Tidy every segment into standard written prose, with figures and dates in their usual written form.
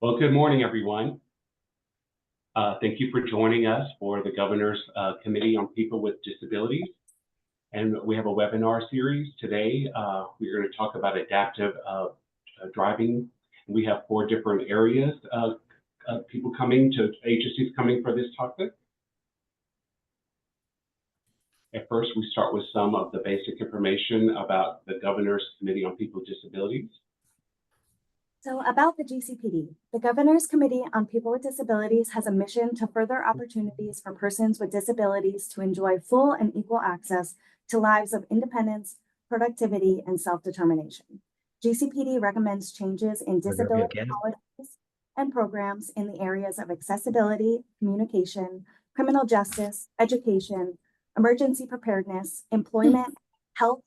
Well, good morning, everyone. Thank you for joining us for the Governor's Committee on People with Disabilities. And we have a webinar series today. We're going to talk about adaptive driving. We have 4 different areas of people coming to agencies coming for this topic. At first, we start with some of the basic information about the Governor's Committee on People with Disabilities. So about the GCPD, the Governor's Committee on People with Disabilities has a mission to further opportunities for persons with disabilities to enjoy full and equal access to lives of independence, productivity, and self-determination. GCPD recommends changes in disability policies and programs in the areas of accessibility, communication, criminal justice, education, emergency preparedness, employment, health,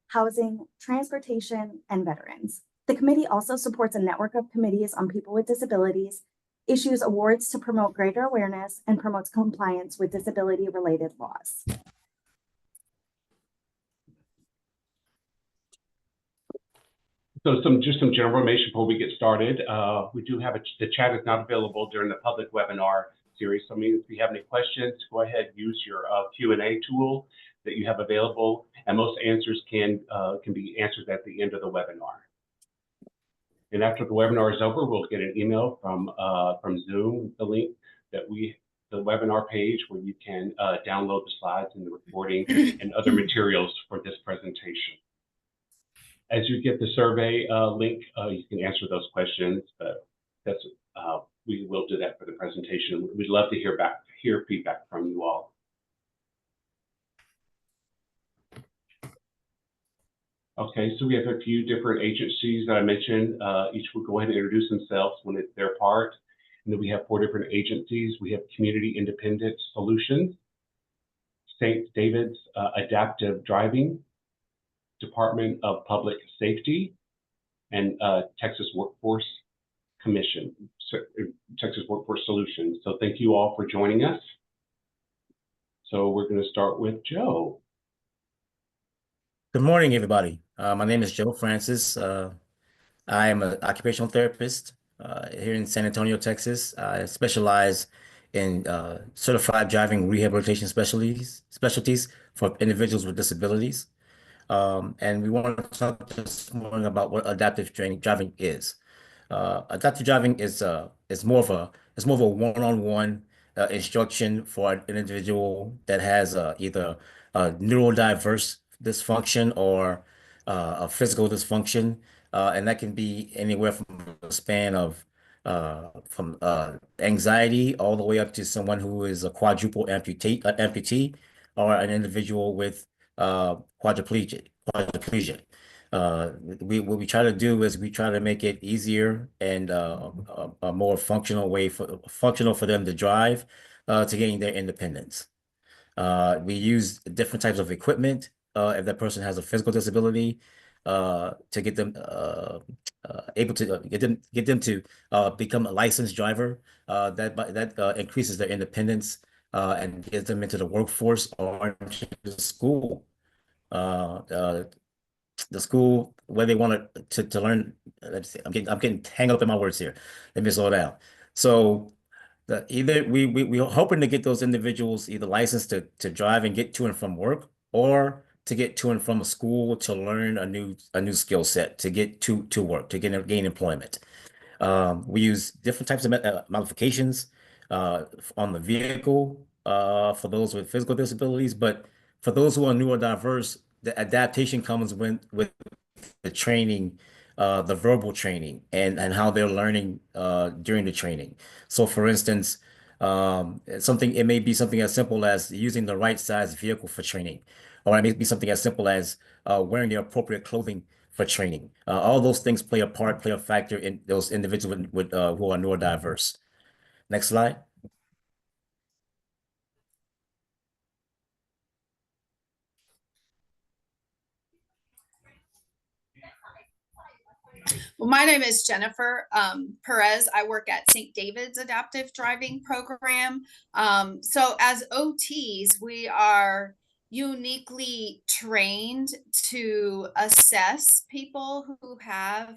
housing, transportation, and veterans. The committee also supports a network of committees on people with disabilities, issues awards to promote greater awareness, and promotes compliance with disability-related laws. So just some general information before we get started. We do have the chat is not available during the public webinar series. So if you have any questions, go ahead, use your Q&A tool that you have available, and most answers can be answered at the end of the webinar. And after the webinar is over, we'll get an email from Zoom, the link that the webinar page where you can download the slides and the recording and other materials for this presentation. As you get the survey link, you can answer those questions, but we will do that for the presentation. We'd love to hear feedback from you all. Okay, so we have a few different agencies that I mentioned. Each will go ahead and introduce themselves when it's their part. And then we have 4 different agencies. We have Community Independent Solutions, St. David's Adaptive Driving, Department of Public Safety, and Texas Workforce Commission, Texas Workforce Solutions. So thank you all for joining us. So we're going to start with Joe. Good morning, everybody. My name is Joe Francis. I am an occupational therapist here in San Antonio, Texas. I specialize in certified driving rehabilitation specialties for individuals with disabilities. And we want to talk this morning about what adaptive driving is. Adaptive driving is more of a one-on-one instruction for an individual that has either a neurodiverse dysfunction or a physical dysfunction, and that can be anywhere from a span of from anxiety all the way up to someone who is a quadruple amputee or an individual with quadriplegia. What we try to do is we try to make it easier and a more functional for them to drive to gain their independence. We use different types of equipment if that person has a physical disability to get them able to get them to become a licensed driver. That increases their independence and gets them into the workforce or into the school. The school where they want to learn. Let's see, I'm getting hang up in my words here. Let me slow down. So we're hoping to get those individuals either licensed to drive and get to and from work, or to get to and from a school to learn a new skill set to get to work to gain employment. We use different types of modifications on the vehicle for those with physical disabilities, but for those who are neurodiverse, the adaptation comes with the training, the verbal training, and how they're learning during the training. So, for instance, it may be something as simple as using the right size vehicle for training, or it may be something as simple as wearing the appropriate clothing for training. All those things play a factor in those individuals with who are neurodiverse. Next slide. Well, my name is Jennifer Perez. I work at St. David's Adaptive Driving Program. So as OTs, we are uniquely trained to assess people who have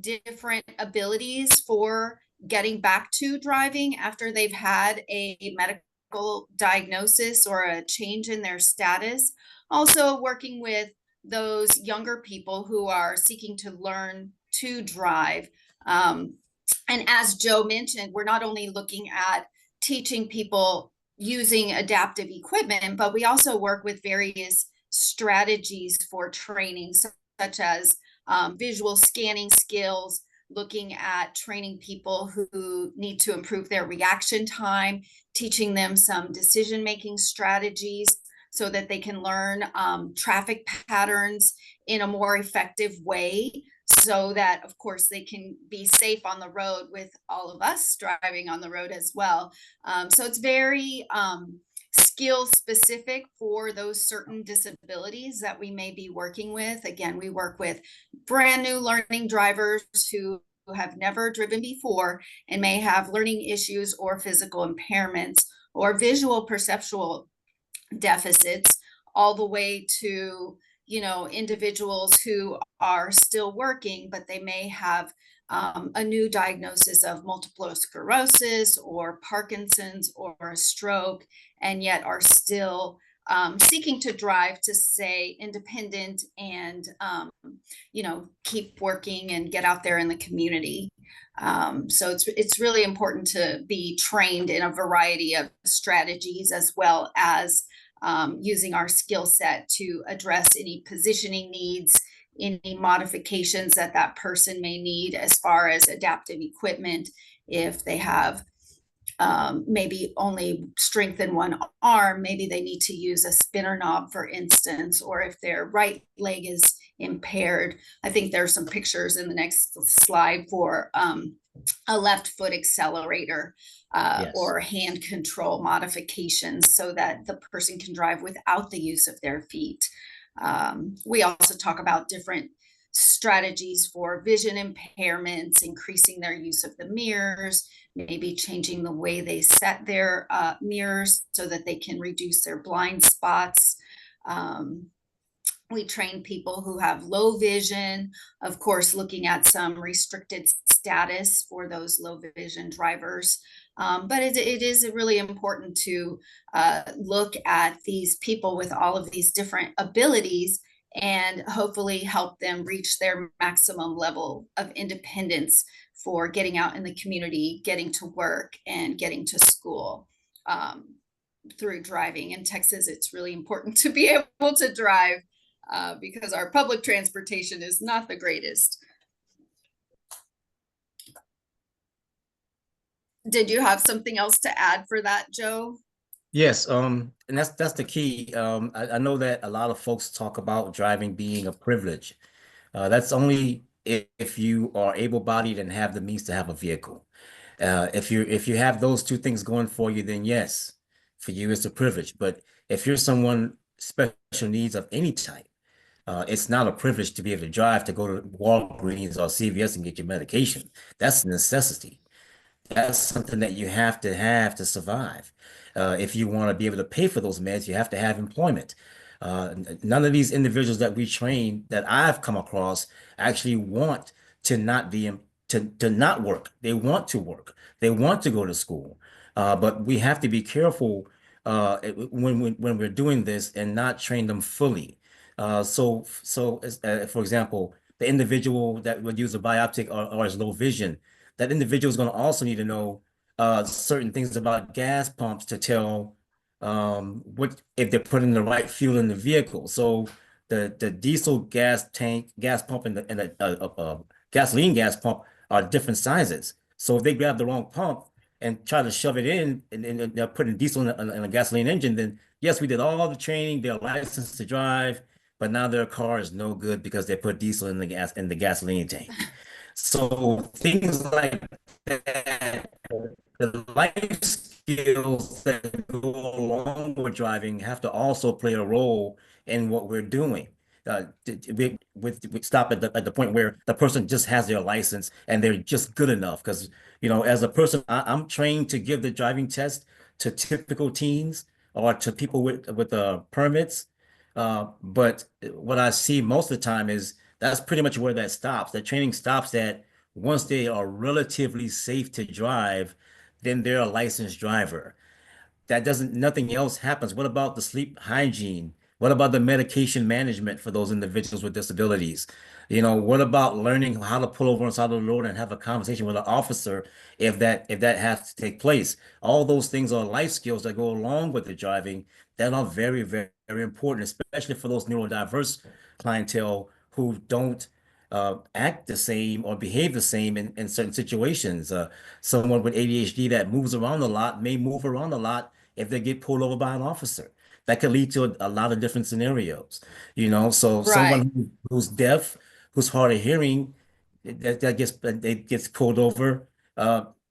different abilities for getting back to driving after they've had a medical diagnosis or a change in their status. Also working with those younger people who are seeking to learn to drive. And as Joe mentioned, we're not only looking at teaching people using adaptive equipment, but we also work with various strategies for training, such as visual scanning skills, looking at training people who need to improve their reaction time, teaching them some decision-making strategies so that they can learn traffic patterns in a more effective way, so that, of course, they can be safe on the road with all of us driving on the road as well. So it's very skill specific for those certain disabilities that we may be working with. Again, we work with brand new learning drivers who have never driven before and may have learning issues or physical impairments or visual perceptual deficits, all the way to, you know, individuals who are still working, but they may have a new diagnosis of multiple sclerosis or Parkinson's or a stroke, and yet are still seeking to drive to stay independent and, you know, keep working and get out there in the community. So it's really important to be trained in a variety of strategies, as well as using our skill set to address any positioning needs, any modifications that that person may need as far as adaptive equipment. If they have maybe only strength in one arm, maybe they need to use a spinner knob, for instance, or if their right leg is impaired. I think there's some pictures in the next slide for a left foot accelerator Yes. or hand control modifications so that the person can drive without the use of their feet. We also talk about different strategies for vision impairments, increasing their use of the mirrors, maybe changing the way they set their mirrors so that they can reduce their blind spots. We train people who have low vision, of course, looking at some restricted status for those low vision drivers. But it is really important to look at these people with all of these different abilities and hopefully help them reach their maximum level of independence for getting out in the community, getting to work, and getting to school through driving. In Texas, it's really important to be able to drive because our public transportation is not the greatest. Did you have something else to add for that, Joe? Yes, and that's the key. I know that a lot of folks talk about driving being a privilege. That's only if you are able-bodied and have the means to have a vehicle. If you have those two things going for you, then yes, for you it's a privilege. But if you're someone special needs of any type, it's not a privilege to be able to drive to go to Walgreens or CVS and get your medication. That's a necessity. That's something that you have to survive. If you want to be able to pay for those meds, you have to have employment. None of these individuals that we train that I've come across actually want to not be to not work. They want to work. They want to go to school. But we have to be careful when we're doing this and not train them fully. For example, the individual that would use a bioptic or has low vision, that individual is going to also need to know certain things about gas pumps to tell what if they're putting the right fuel in the vehicle. So the diesel gas pump and the gasoline gas pump are different sizes. So if they grab the wrong pump and try to shove it in and they're putting diesel in a gasoline engine, then yes, we did all the training, they're licensed to drive, but now their car is no good because they put diesel in the gasoline tank. So things like that, the life skills that go along with driving have to also play a role in what we're doing. We stop at the point where the person just has their license and they're just good enough. Because, you know, as a person, I'm trained to give the driving test to typical teens or to people with permits. But what I see most of the time is that's pretty much where that stops. That training stops at once they are relatively safe to drive, then they're a licensed driver. That doesn't, nothing else happens. What about the sleep hygiene? What about the medication management for those individuals with disabilities? What about learning how to pull over on the side of the road and have a conversation with an officer if that has to take place? All those things are life skills that go along with the driving that are very, very, very important, especially for those neurodiverse clientele who don't act the same or behave the same in certain situations. Someone with ADHD that moves around a lot may move around a lot if they get pulled over by an officer. That could lead to a lot of different scenarios, So Right. who's deaf, who's hard of hearing, that gets pulled over,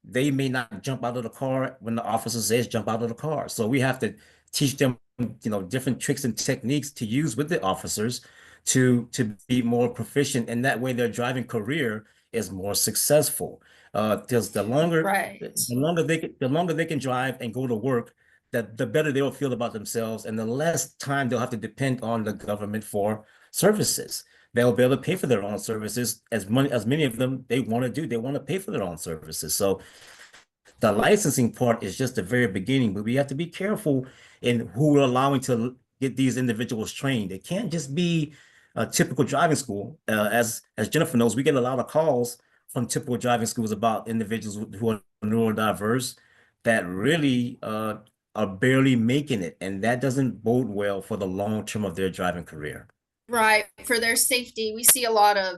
they may not jump out of the car when the officer says jump out of the car. So we have to teach them, different tricks and techniques to use with the officers to be more proficient, and that way their driving career is more successful. Because the longer Right. the longer they can drive and go to work, the better they'll feel about themselves, and the less time they'll have to depend on the government for services. They'll be able to pay for their own services as many of them they want to do. They want to pay for their own services. So the licensing part is just the very beginning, but we have to be careful in who we're allowing to get these individuals trained. It can't just be a typical driving school. As Jennifer knows, we get a lot of calls from typical driving schools about individuals who are neurodiverse that really are barely making it, and that doesn't bode well for the long term of their driving career. Right. For their safety, we see a lot of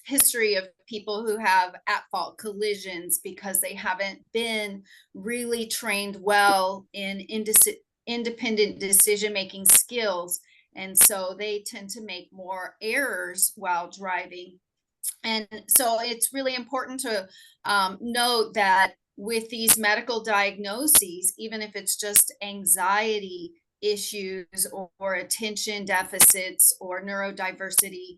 history of people who have at fault collisions because they haven't been really trained well in independent decision making skills. And so they tend to make more errors while driving. And so it's really important to note that with these medical diagnoses, even if it's just anxiety issues or attention deficits or neurodiversity,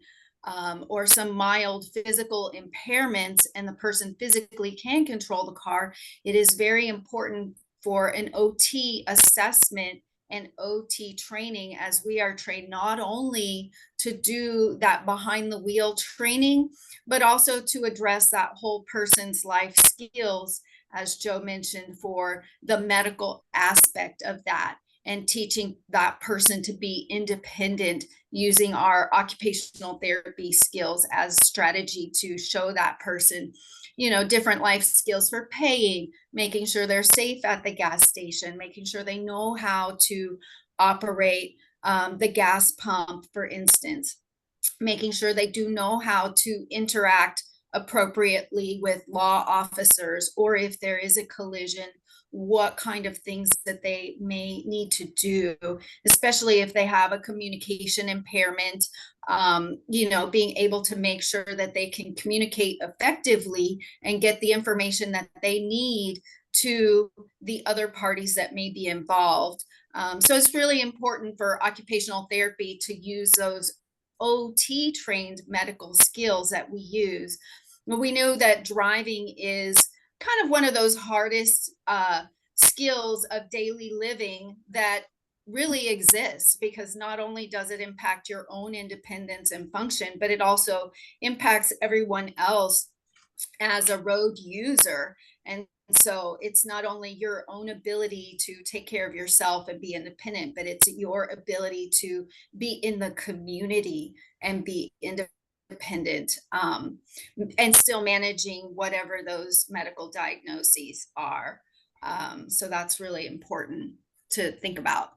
or some mild physical impairments, and the person physically can control the car, it is very important for an OT assessment and OT training, as we are trained not only to do that behind the wheel training, but also to address that whole person's life skills, as Joe mentioned, for the medical aspect of that, and teaching that person to be independent using our occupational therapy skills as strategy to show that person, different life skills for paying, making sure they're safe at the gas station, making sure they know how to operate the gas pump, for instance, making sure they do know how to interact appropriately with law officers, or if there is a collision, what kind of things that they may need to do, especially if they have a communication impairment, being able to make sure that they can communicate effectively and get the information that they need to the other parties that may be involved. So it's really important for occupational therapy to use those OT trained medical skills that we use. We know that driving is kind of one of those hardest skills of daily living that really exists, because not only does it impact your own independence and function, but it also impacts everyone else as a road user. And so it's not only your own ability to take care of yourself and be independent, but it's your ability to be in the community and be independent, and still managing whatever those medical diagnoses are. So that's really important to think about.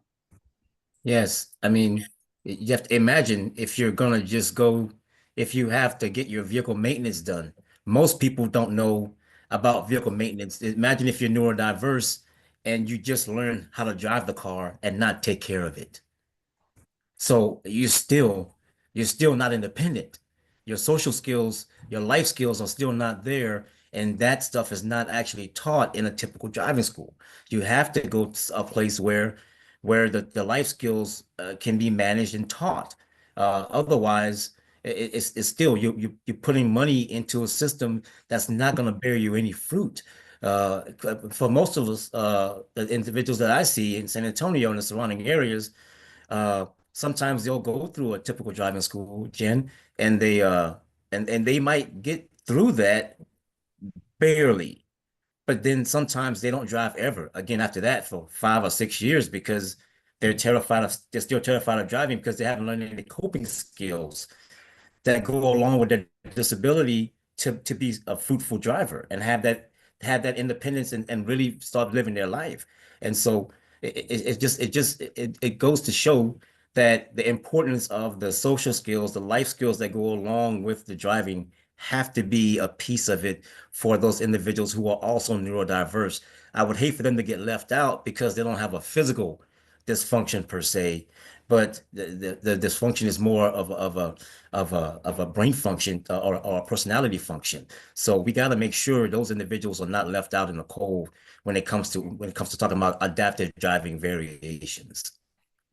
Yes, I mean, you have to imagine if you're gonna just go, if you have to get your vehicle maintenance done. Most people don't know about vehicle maintenance. Imagine if you're neurodiverse and you just learn how to drive the car and not take care of it. So you're still not independent. Your social skills, your life skills are still not there, and that stuff is not actually taught in a typical driving school. You have to go to a place where the life skills can be managed and taught. Otherwise, it's still you're putting money into a system that's not going to bear you any fruit. For most of us, the individuals that I see in San Antonio and the surrounding areas, sometimes they'll go through a typical driving school, Jen, and they might get through that barely. But then sometimes they don't drive ever again after that for 5 or 6 years because they're still terrified of driving because they haven't learned any coping skills that go along with their disability to be a fruitful driver and have that independence and really start living their life. And so it goes to show that the importance of the social skills, the life skills that go along with the driving have to be a piece of it for those individuals who are also neurodiverse. I would hate for them to get left out because they don't have a physical dysfunction per se, but the dysfunction is more of a brain function or a personality function. So we got to make sure those individuals are not left out in the cold when it comes to talking about adaptive driving variations.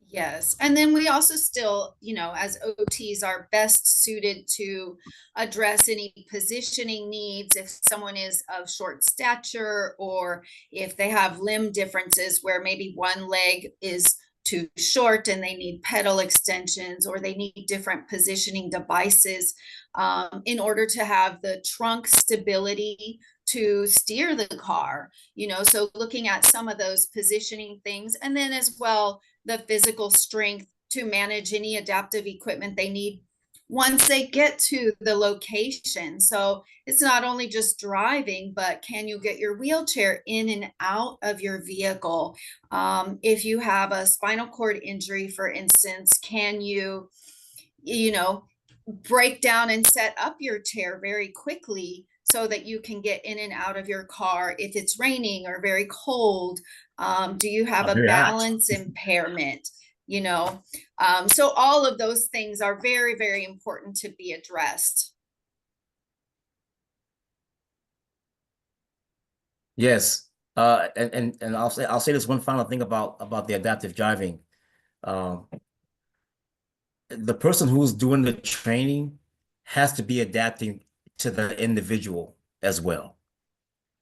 Yes. And then we also still, as OTs are best suited to address any positioning needs if someone is of short stature or if they have limb differences where maybe one leg is too short and they need pedal extensions or they need different positioning devices in order to have the trunk stability to steer the car, so looking at some of those positioning things and then as well the physical strength to manage any adaptive equipment they need once they get to the location. So it's not only just driving, but can you get your wheelchair in and out of your vehicle? If you have a spinal cord injury, for instance, can you break down and set up your chair very quickly so that you can get in and out of your car if it's raining or very cold? Do you have a Very hot. balance impairment? So all of those things are very, very important to be addressed. Yes. And I'll say this one final thing about the adaptive driving. Um, the person who's doing the training has to be adapting to the individual as well.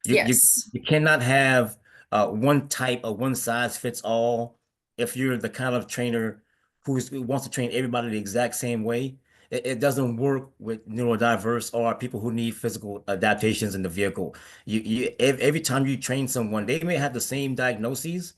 Yes. You cannot have one type of one size fits all. If you're the kind of trainer who wants to train everybody the exact same way, it doesn't work with neurodiverse or people who need physical adaptations in the vehicle. Every time you train someone, they may have the same diagnoses,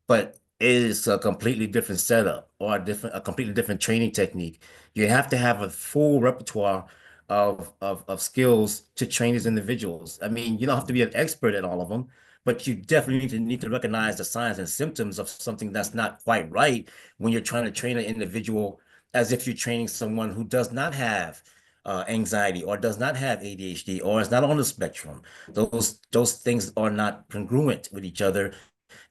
but it is a completely different setup or a completely different training technique. You have to have a full repertoire of skills to train these individuals. I mean, you don't have to be an expert at all of them, but you definitely need to recognize the signs and symptoms of something that's not quite right when you're trying to train an individual as if you're training someone who does not have anxiety or does not have ADHD or is not on the spectrum. Those things are not congruent with each other.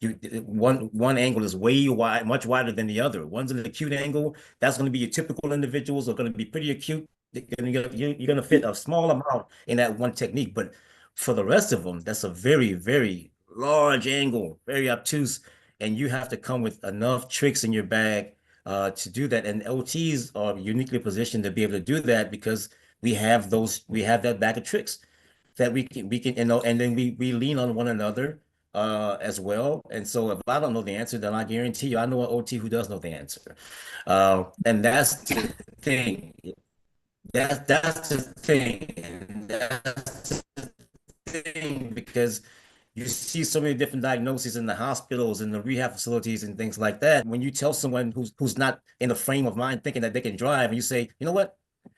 One angle is way wide, much wider than the other. One's an acute angle. That's going to be your typical individuals are going to be pretty acute. You're going to fit a small amount in that one technique. But for the rest of them, that's a very, very large angle, very obtuse. And you have to come with enough tricks in your bag to do that. And OTs are uniquely positioned to be able to do that because we have that bag of tricks that we can and then we lean on one another as well. And so if I don't know the answer, then I guarantee you I know an OT who does know the answer. And that's the thing. That's the thing. And that's the thing because you see so many different diagnoses in the hospitals and the rehab facilities and things like that. When you tell someone who's not in a frame of mind thinking that they can drive, and you say, you know what,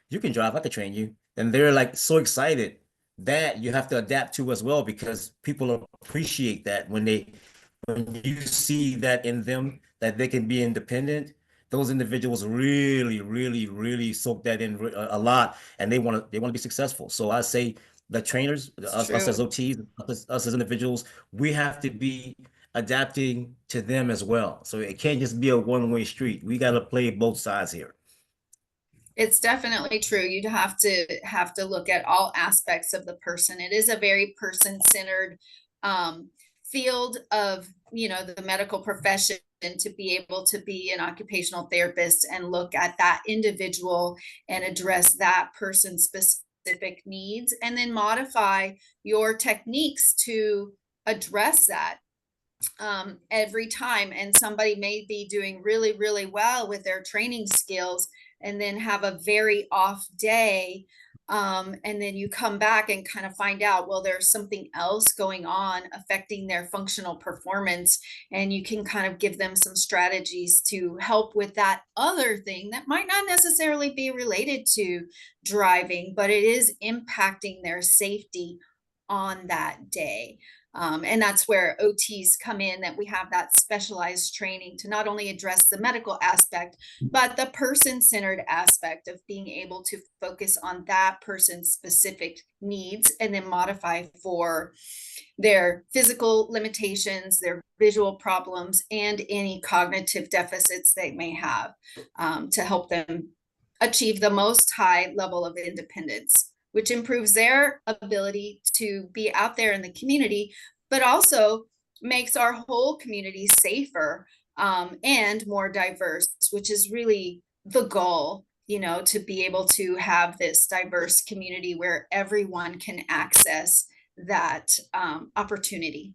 you can drive, I can train you. And they're like so excited that you have to adapt to as well because people appreciate that when you see that in them that they can be independent. Those individuals really, really, really soak that in a lot, and they want to be successful. So I say the trainers, us as OTs, us as individuals, we have to be adapting to them as well. So it can't just be a one-way street. We got to play both sides here. It's definitely true. You'd have to look at all aspects of the person. It is a very person-centered field of the medical profession to be able to be an occupational therapist and look at that individual and address that person's specific needs and then modify your techniques to address that every time. And somebody may be doing really, really well with their training skills and then have a very off day And then you come back and kind of find out, well, there's something else going on affecting their functional performance. And you can kind of give them some strategies to help with that other thing that might not necessarily be related to driving, but it is impacting their safety on that day. And that's where OTs come in, that we have that specialized training to not only address the medical aspect, but the person-centered aspect of being able to focus on that person's specific needs and then modify for their physical limitations, their visual problems, and any cognitive deficits they may have, to help them achieve the most high level of independence, which improves their ability to be out there in the community, but also makes our whole community safer, and more diverse, which is really the goal, you know, to be able to have this diverse community where everyone can access that opportunity.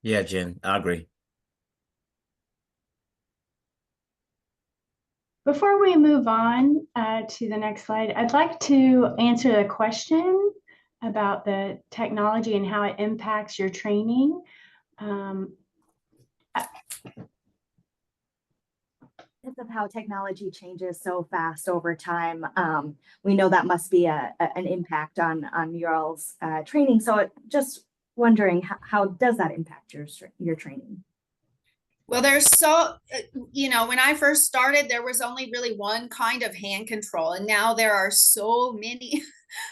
Yeah, Jen, I agree. Before we move on to the next slide, I'd like to answer the question about the technology and how it impacts your training. Because of how technology changes so fast over time, we know that must be an impact on your all's training. So just wondering, how does that impact your training? Well, there's so, you know, when I first started, there was only really one kind of hand control, and now there are so many,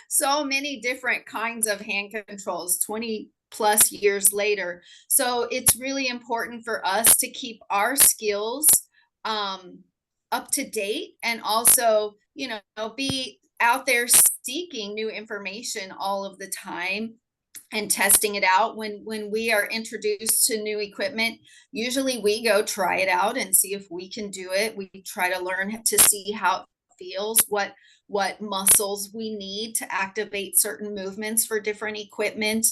so many different kinds of hand controls 20 plus years later. So it's really important for us to keep our skills up to date, and also, you know, be out there seeking new information all of the time and testing it out. When we are introduced to new equipment, usually we go try it out and see if we can do it. We try to learn to see how it feels, what muscles we need to activate certain movements for different equipment,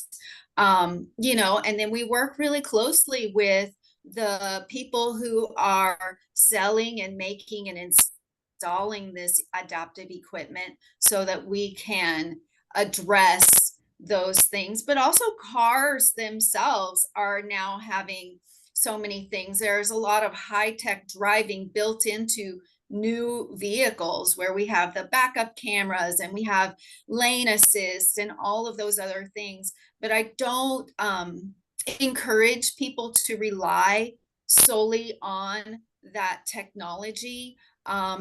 you know, and then we work really closely with the people who are selling and making and installing this adaptive equipment so that we can address those things. But also cars themselves are now having so many things. There's a lot of high-tech driving built into new vehicles where we have the backup cameras and we have lane assist and all of those other things. But I don't encourage people to rely solely on that technology,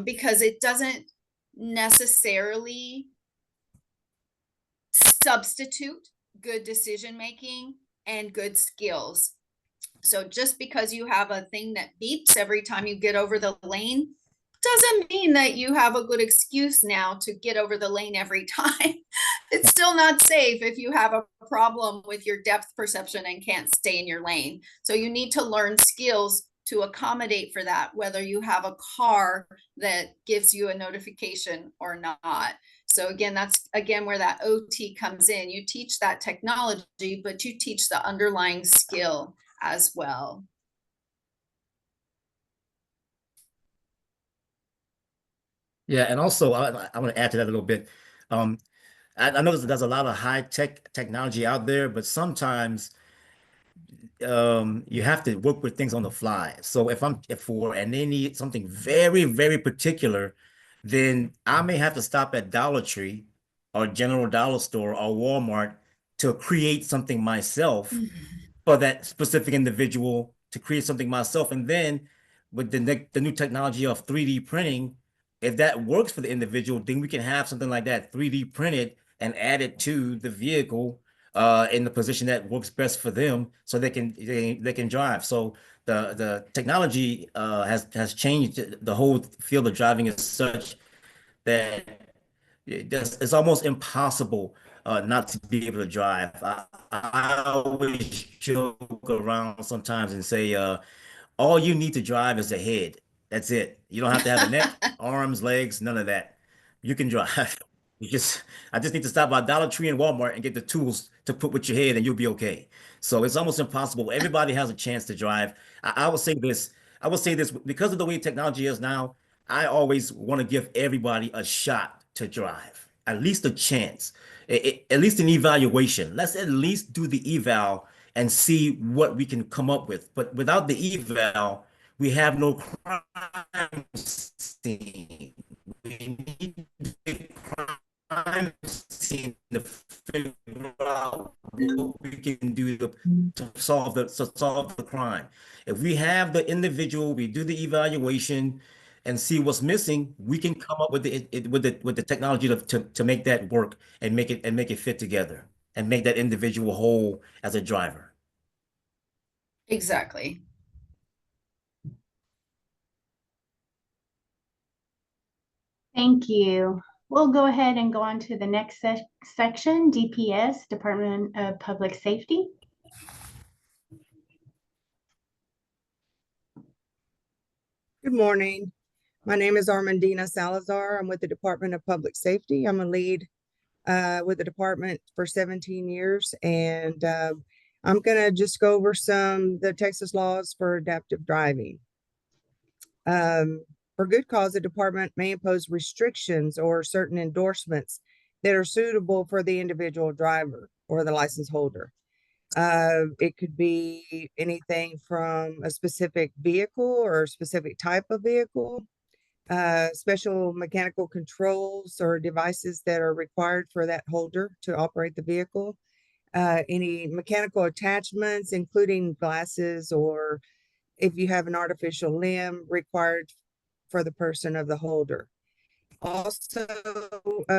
because it doesn't necessarily substitute good decision making and good skills. So just because you have a thing that beeps every time you get over the lane doesn't mean that you have a good excuse now to get over the lane every time. It's still not safe if you have a problem with your depth perception and can't stay in your lane. So you need to learn skills to accommodate for that, whether you have a car that gives you a notification or not. So again, that's again where that OT comes in. You teach that technology, but you teach the underlying skill as well. Yeah, and also I want to add to that a little bit. I know there's a lot of high technology out there, but sometimes you have to work with things on the fly. So if they need something very, very particular, then I may have to stop at Dollar Tree or General Dollar Store or Walmart to create something myself for that specific individual, to create something myself. And then with the new technology of 3D printing, if that works for the individual, then we can have something like that 3D printed and added to the vehicle in the position that works best for them, so they can drive. So the technology has changed the whole field of driving as such that it's almost impossible not to be able to drive. I always joke around sometimes and say, all you need to drive is a head. That's it. You don't have to have a neck, arms, legs, none of that. You can drive. I just need to stop by Dollar Tree and Walmart and get the tools to put with your head, and you'll be okay. So it's almost impossible. Everybody has a chance to drive. I would say this. I would say this because of the way technology is now. I always want to give everybody a shot to drive, at least a chance, at least an evaluation. Let's at least do the eval and see what we can come up with. But without the eval, we have no crime scene. We need the crime scene to figure out what we can do to solve the crime. If we have the individual, we do the evaluation and see what's missing, we can come up with the technology to make that work and make it fit together and make that individual whole as a driver. Exactly. Thank you. We'll go ahead and go on to the next section, DPS, Department of Public Safety. Good morning. My name is Armandina Salazar. I'm with the Department of Public Safety. I'm a lead with the department for 17 years, and I'm going to just go over the Texas laws for adaptive driving. For good cause, the department may impose restrictions or certain endorsements that are suitable for the individual driver or the license holder. It could be anything from a specific vehicle or a specific type of vehicle, special mechanical controls or devices that are required for that holder to operate the vehicle, any mechanical attachments, including glasses, or if you have an artificial limb required for the person of the holder. Also,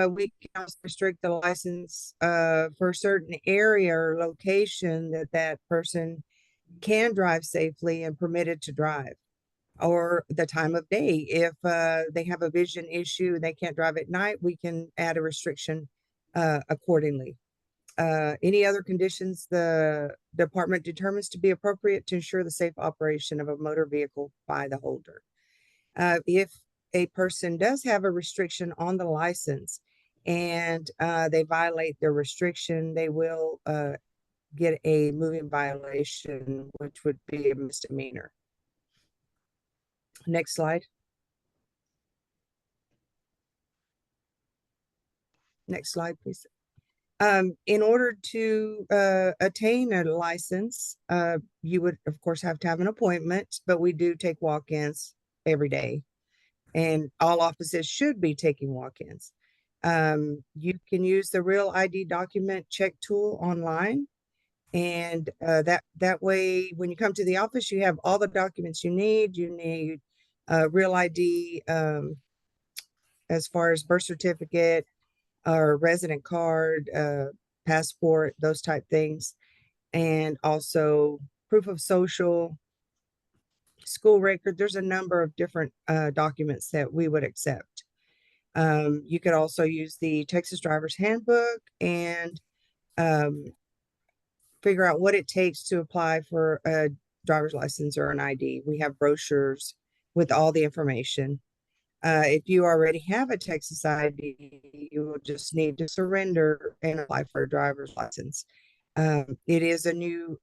we can also restrict the license for a certain area or location that person can drive safely and permitted to drive, or the time of day. If they have a vision issue and they can't drive at night, we can add a restriction accordingly. Any other conditions the department determines to be appropriate to ensure the safe operation of a motor vehicle by the holder. If a person does have a restriction on the license and they violate their restriction, they will get a moving violation, which would be a misdemeanor. Next slide. Next slide, please. In order to attain a license, you would, of course, have to have an appointment, but we do take walk-ins every day, and all offices should be taking walk-ins. You can use the Real ID document check tool online, and that way, when you come to the office, you have all the documents you need. You need Real ID as far as birth certificate, or resident card, passport, those type things, and also proof of social, school record. There's a number of different documents that we would accept. You could also use the Texas Driver's Handbook and figure out what it takes to apply for a driver's license or an ID. We have brochures with all the information. If you already have a Texas ID, you will just need to surrender and apply for a driver's license. It is a new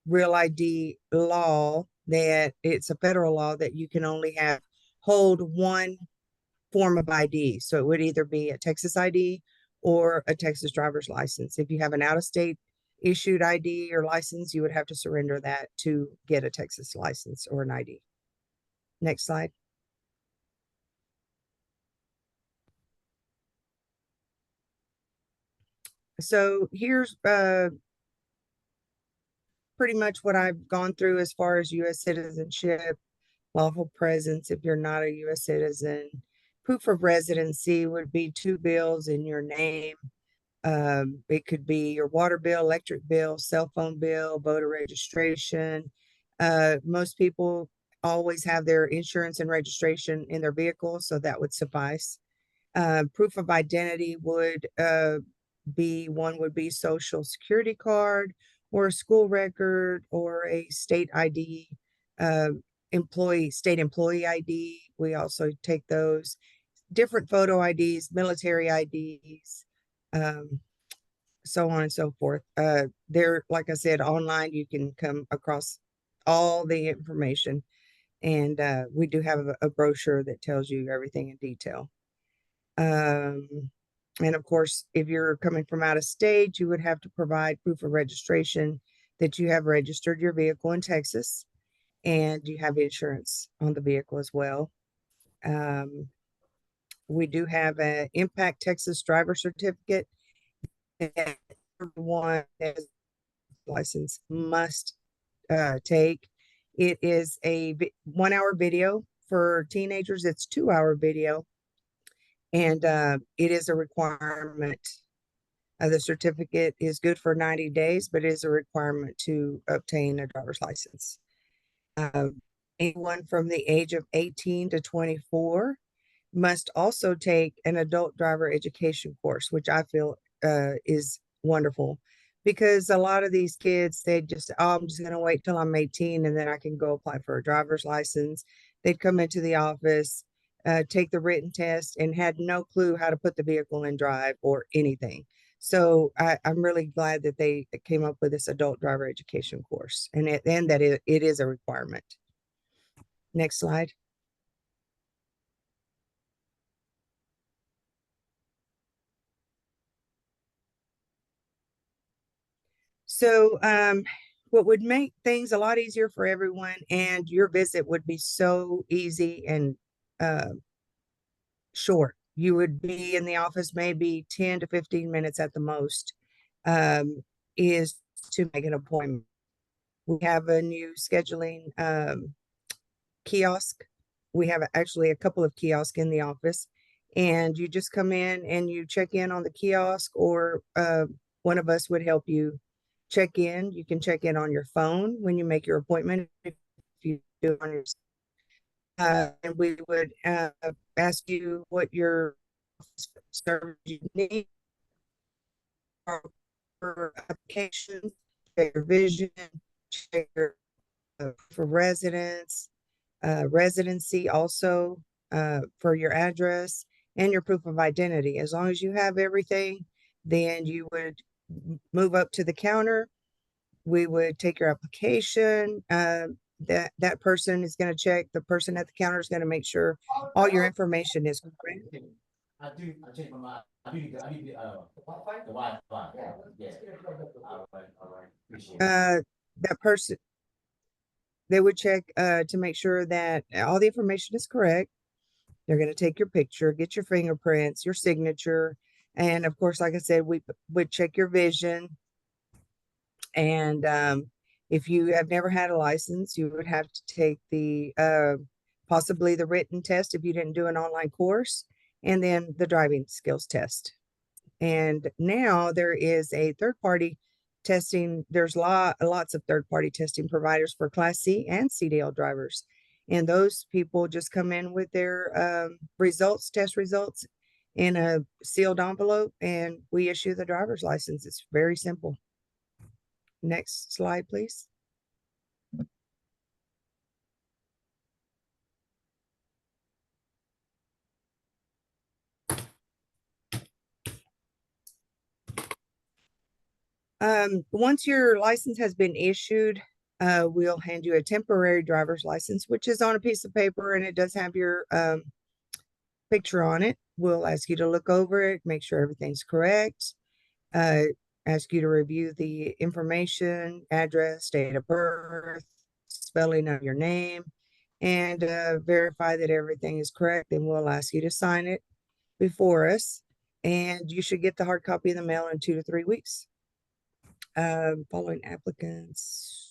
Real ID law that it's a federal law that you can only hold one form of ID. So it would either be a Texas ID or a Texas driver's license. If you have an out-of-state issued ID or license, you would have to surrender that to get a Texas license or an ID. Next slide. So here's pretty much what I've gone through as far as U.S. citizenship, lawful presence if you're not a U.S. citizen. Proof of residency would be 2 bills in your name. It could be your water bill, electric bill, cell phone bill, voter registration. Most people always have their insurance and registration in their vehicle, so that would suffice. Proof of identity would be social security card or a school record or a state ID, state employee ID. We also take those. Different photo IDs, military IDs, so on and so forth. Like I said, online you can come across all the information. And we do have a brochure that tells you everything in detail. And of course, if you're coming from out of state, you would have to provide proof of registration that you have registered your vehicle in Texas and you have insurance on the vehicle as well. We do have an Impact Texas driver certificate that everyone that has a license must take. It is a 1 hour video. For teenagers, it's 2 hour video. And it is a requirement. The certificate is good for 90 days, but it is a requirement to obtain a driver's license. Anyone from the age of 18 to 24 must also take an adult driver education course, which I feel is wonderful, because a lot of these kids, they just, oh, I'm just going to wait till I'm 18 and then I can go apply for a driver's license. They'd come into the office, take the written test, and had no clue how to put the vehicle in drive or anything. So I'm really glad that they came up with this adult driver education course, and that it is a requirement. Next slide. So what would make things a lot easier for everyone, and your visit would be so easy and short. You would be in the office maybe 10 to 15 minutes at the most, is to make an appointment. We have a new scheduling kiosk. We have actually a couple of kiosks in the office, and you just come in and you check in on the kiosk, or one of us would help you check in. You can check in on your phone when you make your appointment, if you do it on your and we would ask you what your service you need for applications, check your vision, check your for residence, residency also, for your address and your proof of identity. As long as you have everything, then you would move up to the counter. We would take your application. That person is going to check. The person at the counter is going to make sure all your information is correct. I changed my mind. I need the Wi-Fi. Yeah. All right. Appreciate it. That person, they would check to make sure that all the information is correct. They're going to take your picture, get your fingerprints, your signature, and of course, like I said, we would check your vision. And if you have never had a license, you would have to take the possibly the written test if you didn't do an online course, and then the driving skills test. And now there is a third-party testing. There's lots of third-party testing providers for Class C and CDL drivers. And those people just come in with their test results in a sealed envelope, and we issue the driver's license. It's very simple. Next slide, please. Once your license has been issued, we'll hand you a temporary driver's license, which is on a piece of paper, and it does have your picture on it. We'll ask you to look over it, make sure everything's correct, ask you to review the information, address, date of birth, spelling of your name, and verify that everything is correct. Then we'll ask you to sign it before us, and you should get the hard copy in the mail in 2 to 3 weeks. Following applicants.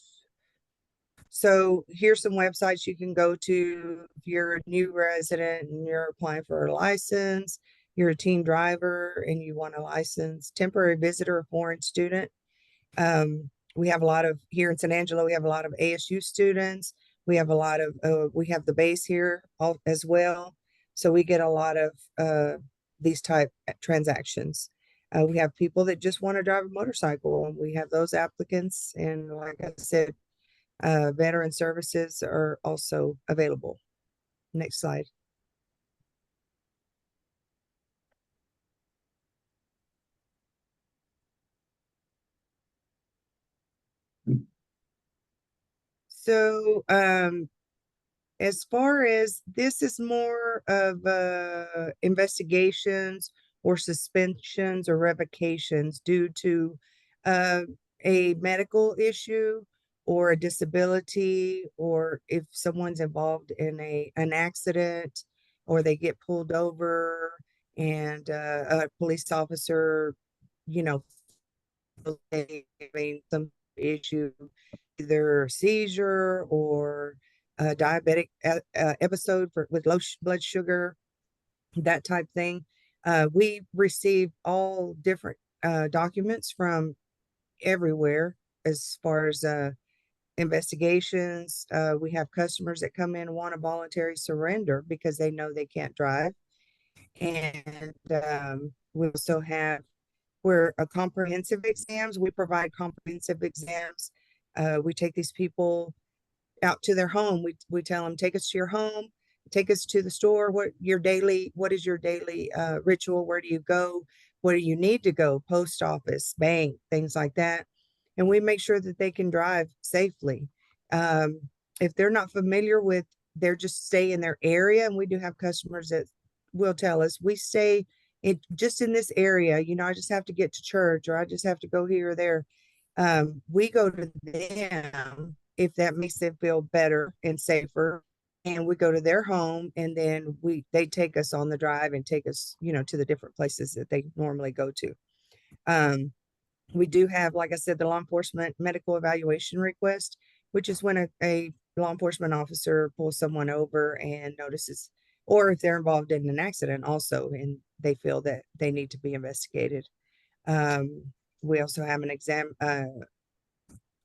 So here's some websites you can go to if you're a new resident and you're applying for a license, you're a teen driver and you want a license, temporary visitor or foreign student. We have a lot of, here in San Angelo, we have a lot of ASU students. We have a lot of, we have the base here as well. So we get a lot of these type transactions. We have people that just want to drive a motorcycle, and we have those applicants. And like I said, veteran services are also available. Next slide. So As far as this is more of investigations or suspensions or revocations due to uh, a medical issue or a disability, or if someone's involved in an accident or they get pulled over and a police officer, you know, having some issue, either a seizure or a diabetic episode with low blood sugar, that type thing. We receive all different documents from everywhere as far as investigations. We have customers that come in and want a voluntary surrender because they know they can't drive. And we also have where a comprehensive exams, we provide comprehensive exams. We take these people out to their home. We tell them, take us to your home, take us to the store. What is your daily ritual? Where do you go? Where do you need to go? Post office, bank, things like that. And we make sure that they can drive safely. If they're not familiar with, they're just stay in their area. And we do have customers that will tell us, we stay just in this area, I just have to get to church, or I just have to go here or there. We go to them if that makes them feel better and safer, and we go to their home, and then they take us on the drive and take us, to the different places that they normally go to. We do have, like I said, the law enforcement medical evaluation request, which is when a law enforcement officer pulls someone over and notices, or if they're involved in an accident also, and they feel that they need to be investigated. We also have an exam,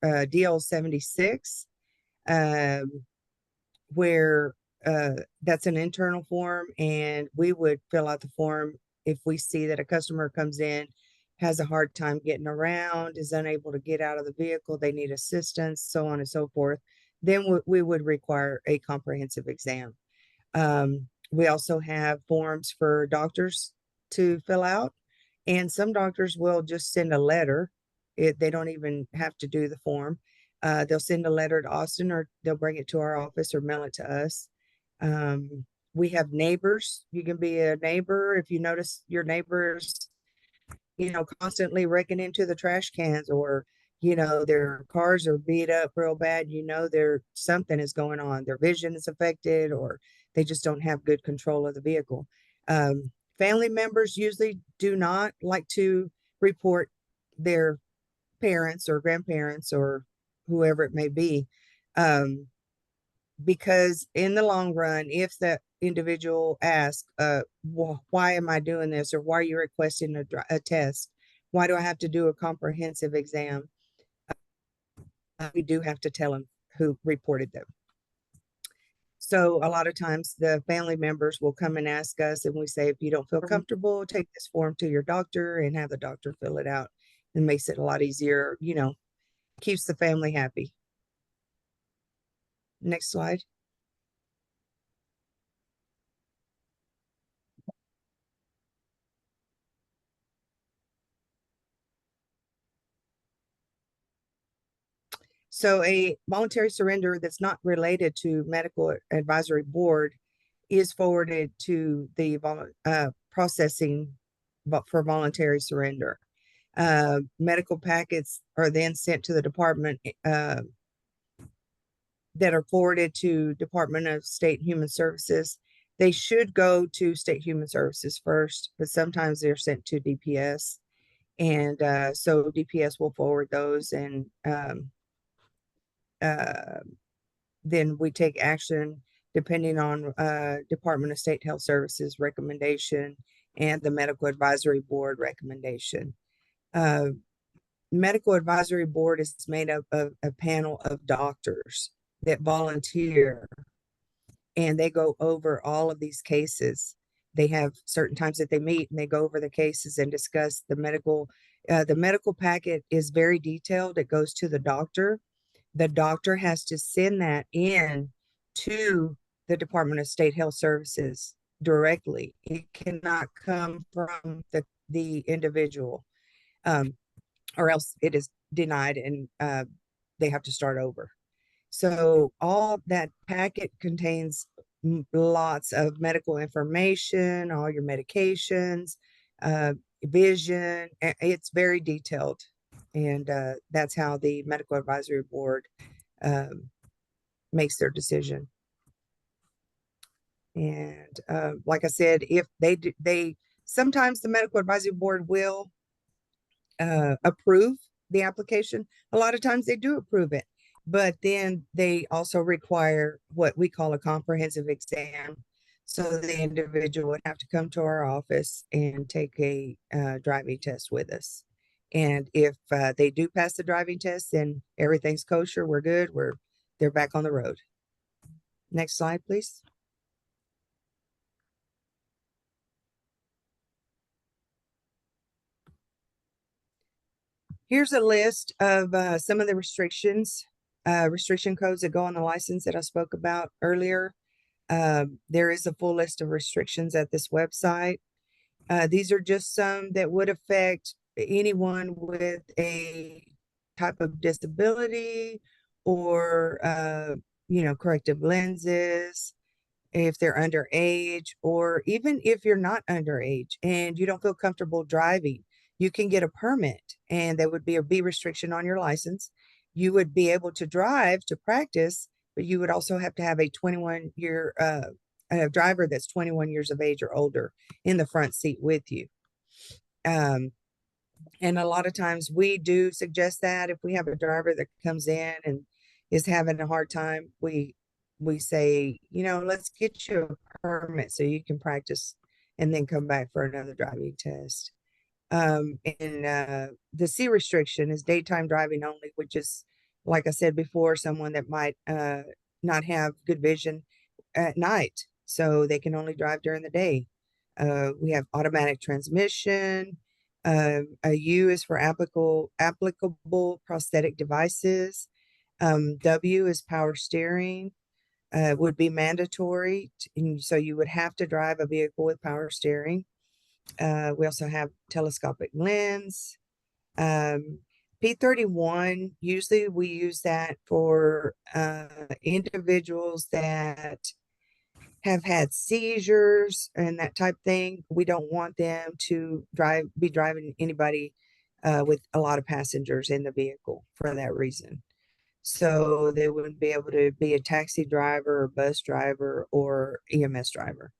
DL 76, where that's an internal form, and we would fill out the form if we see that a customer comes in, has a hard time getting around, is unable to get out of the vehicle, they need assistance, so on and so forth. Then we would require a comprehensive exam. We also have forms for doctors to fill out, and some doctors will just send a letter. They don't even have to do the form. They'll send a letter to Austin, or they'll bring it to our office or mail it to us. We have neighbors. You can be a neighbor if you notice your neighbors, constantly wrecking into the trash cans, or, their cars are beat up real bad. Something is going on. Their vision is affected, or they just don't have good control of the vehicle. Family members usually do not like to report their parents or grandparents or whoever it may be, because in the long run, if the individual asks, why am I doing this, or why are you requesting a test? Why do I have to do a comprehensive exam? We do have to tell them who reported them. So a lot of times the family members will come and ask us, and we say, if you don't feel comfortable, take this form to your doctor and have the doctor fill it out. It makes it a lot easier, keeps the family happy. Next slide. So a voluntary surrender that's not related to medical advisory board is forwarded to the processing for voluntary surrender. Medical packets are then sent to the department that are forwarded to Department of State and Human Services. They should go to State Human Services first, but sometimes they're sent to DPS. And so DPS will forward those, and then we take action depending on Department of State Health Services recommendation and the Medical Advisory Board recommendation. Medical Advisory Board is made up of a panel of doctors that volunteer, and they go over all of these cases. They have certain times that they meet, and they go over the cases and discuss the medical. The medical packet is very detailed. It goes to the doctor. The doctor has to send that in to the Department of State Health Services directly. It cannot come from the individual, or else it is denied, and they have to start over. So all that packet contains lots of medical information, all your medications, vision. It's very detailed. And that's how the medical advisory board makes their decision. And like I said, if they sometimes the medical advisory board will approve the application. A lot of times they do approve it, but then they also require what we call a comprehensive exam. So the individual would have to come to our office and take a driving test with us. And if they do pass the driving test, then everything's kosher. We're good. They're back on the road. Next slide, please. Here's a list of some of the restriction codes that go on the license that I spoke about earlier. There is a full list of restrictions at this website. These are just some that would affect anyone with a type of disability or, corrective lenses, if they're underage, or even if you're not underage and you don't feel comfortable driving, you can get a permit and there would be a B restriction on your license. You would be able to drive to practice, but you would also have to have a 21-year a driver that's 21 years of age or older in the front seat with you. And a lot of times we do suggest that if we have a driver that comes in and is having a hard time, we say, let's get you a permit so you can practice and then come back for another driving test. And the C restriction is daytime driving only, which is, like I said before, someone that might not have good vision at night, so they can only drive during the day. We have automatic transmission. A U is for applicable prosthetic devices. W is power steering. Would be mandatory, and so you would have to drive a vehicle with power steering. We also have telescopic lens. P31, usually we use that for individuals that have had seizures and that type thing. We don't want them to be driving anybody with a lot of passengers in the vehicle for that reason. So they wouldn't be able to be a taxi driver or bus driver or EMS driver.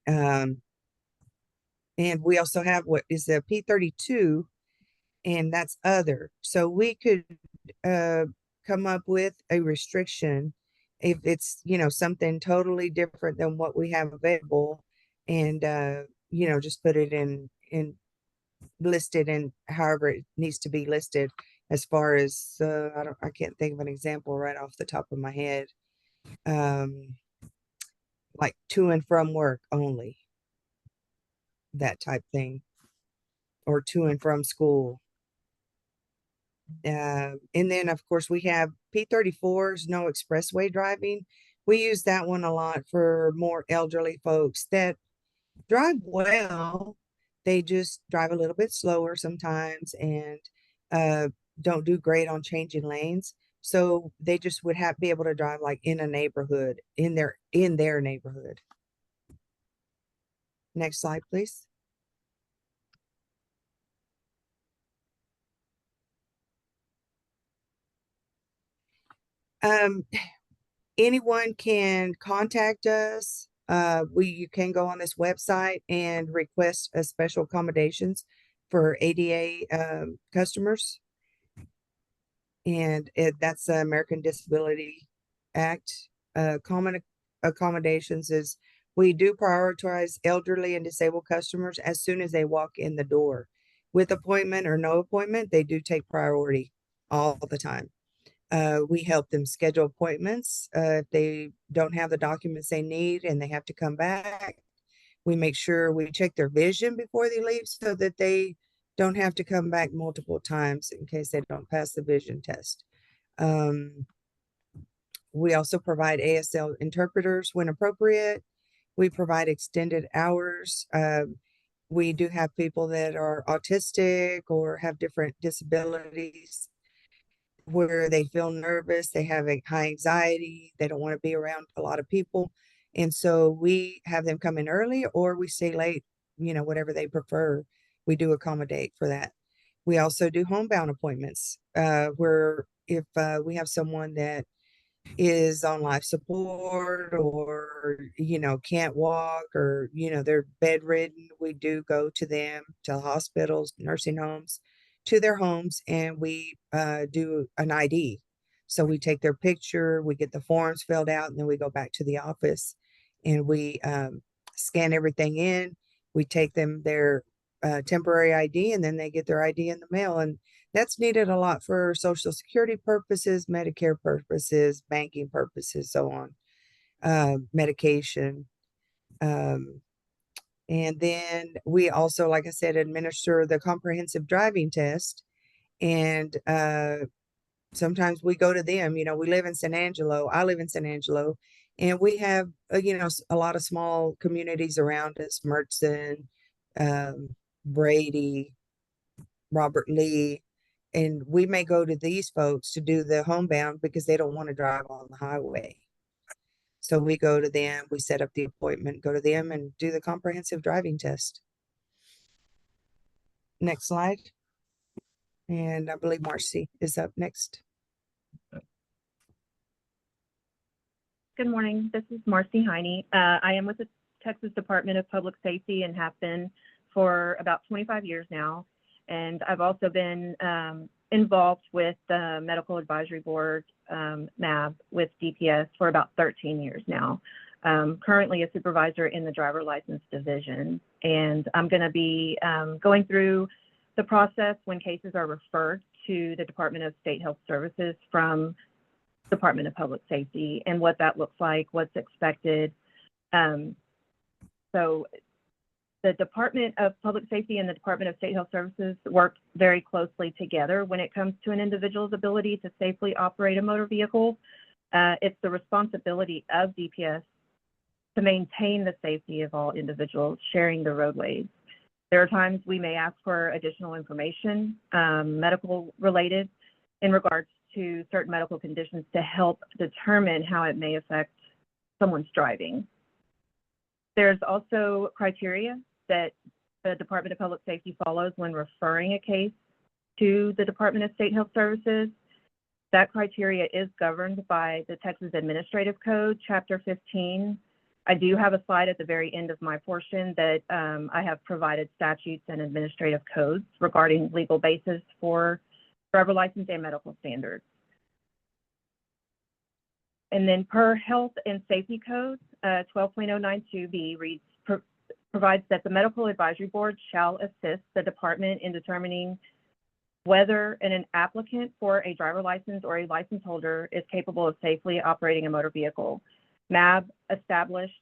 And we also have what is the P32, and that's other. So we could come up with a restriction if it's, something totally different than what we have available, and, just put it in listed in however it needs to be listed. As far as I can't think of an example right off the top of my head. Like to and from work only, that type thing, or to and from school. And then of course we have P34s, no expressway driving. We use that one a lot for more elderly folks that drive well. They just drive a little bit slower sometimes and don't do great on changing lanes. So they just would be able to drive like in a neighborhood, in their neighborhood. Next slide, please. Anyone can contact us. You can go on this website and request a special accommodations for ADA customers. And that's the American Disability Act. Common accommodations is we do prioritize elderly and disabled customers as soon as they walk in the door. With appointment or no appointment, they do take priority all the time. We help them schedule appointments. If they don't have the documents they need and they have to come back, we make sure we check their vision before they leave so that they don't have to come back multiple times in case they don't pass the vision test. We also provide ASL interpreters when appropriate. We provide extended hours. We do have people that are autistic or have different disabilities where they feel nervous, they have a high anxiety, they don't want to be around a lot of people. And so we have them come in early or we stay late, whatever they prefer. We do accommodate for that. We also do homebound appointments, where if we have someone that is on life support or, can't walk or, they're bedridden, we do go to them, to hospitals, nursing homes, to their homes, and we do an ID. So we take their picture, we get the forms filled out, and then we go back to the office and we scan everything in. We take them their temporary ID, and then they get their ID in the mail. And that's needed a lot for Social Security purposes, Medicare purposes, banking purposes, so on, medication. And then we also, like I said, administer the comprehensive driving test. And sometimes we go to them. We live in San Angelo. I live in San Angelo. And we have, a lot of small communities around us, Mertzen, Brady, Robert Lee. And we may go to these folks to do the homebound because they don't want to drive on the highway. So we go to them, we set up the appointment, go to them and do the comprehensive driving test. Next slide. And I believe Marcy is up next. Good morning. This is Marcy Heine. I am with the Texas Department of Public Safety and have been for about 25 years now. And I've also been involved with the Medical Advisory Board, MAB, with DPS for about 13 years now. Currently a supervisor in the driver license division. And I'm going to be going through the process when cases are referred to the Department of State Health Services from Department of Public Safety and what that looks like, what's expected. So the Department of Public Safety and the Department of State Health Services work very closely together when it comes to an individual's ability to safely operate a motor vehicle. It's the responsibility of DPS to maintain the safety of all individuals sharing the roadways. There are times we may ask for additional information, medical related, in regards to certain medical conditions to help determine how it may affect someone's driving. There's also criteria that the Department of Public Safety follows when referring a case to the Department of State Health Services. That criteria is governed by the Texas Administrative Code, Chapter 15. I do have a slide at the very end of my portion that I have provided statutes and administrative codes regarding legal basis for driver license and medical standards. And then per Health and Safety Code, 12.092B reads, provides that the Medical Advisory Board shall assist the department in determining whether an applicant for a driver license or a license holder is capable of safely operating a motor vehicle. MAB established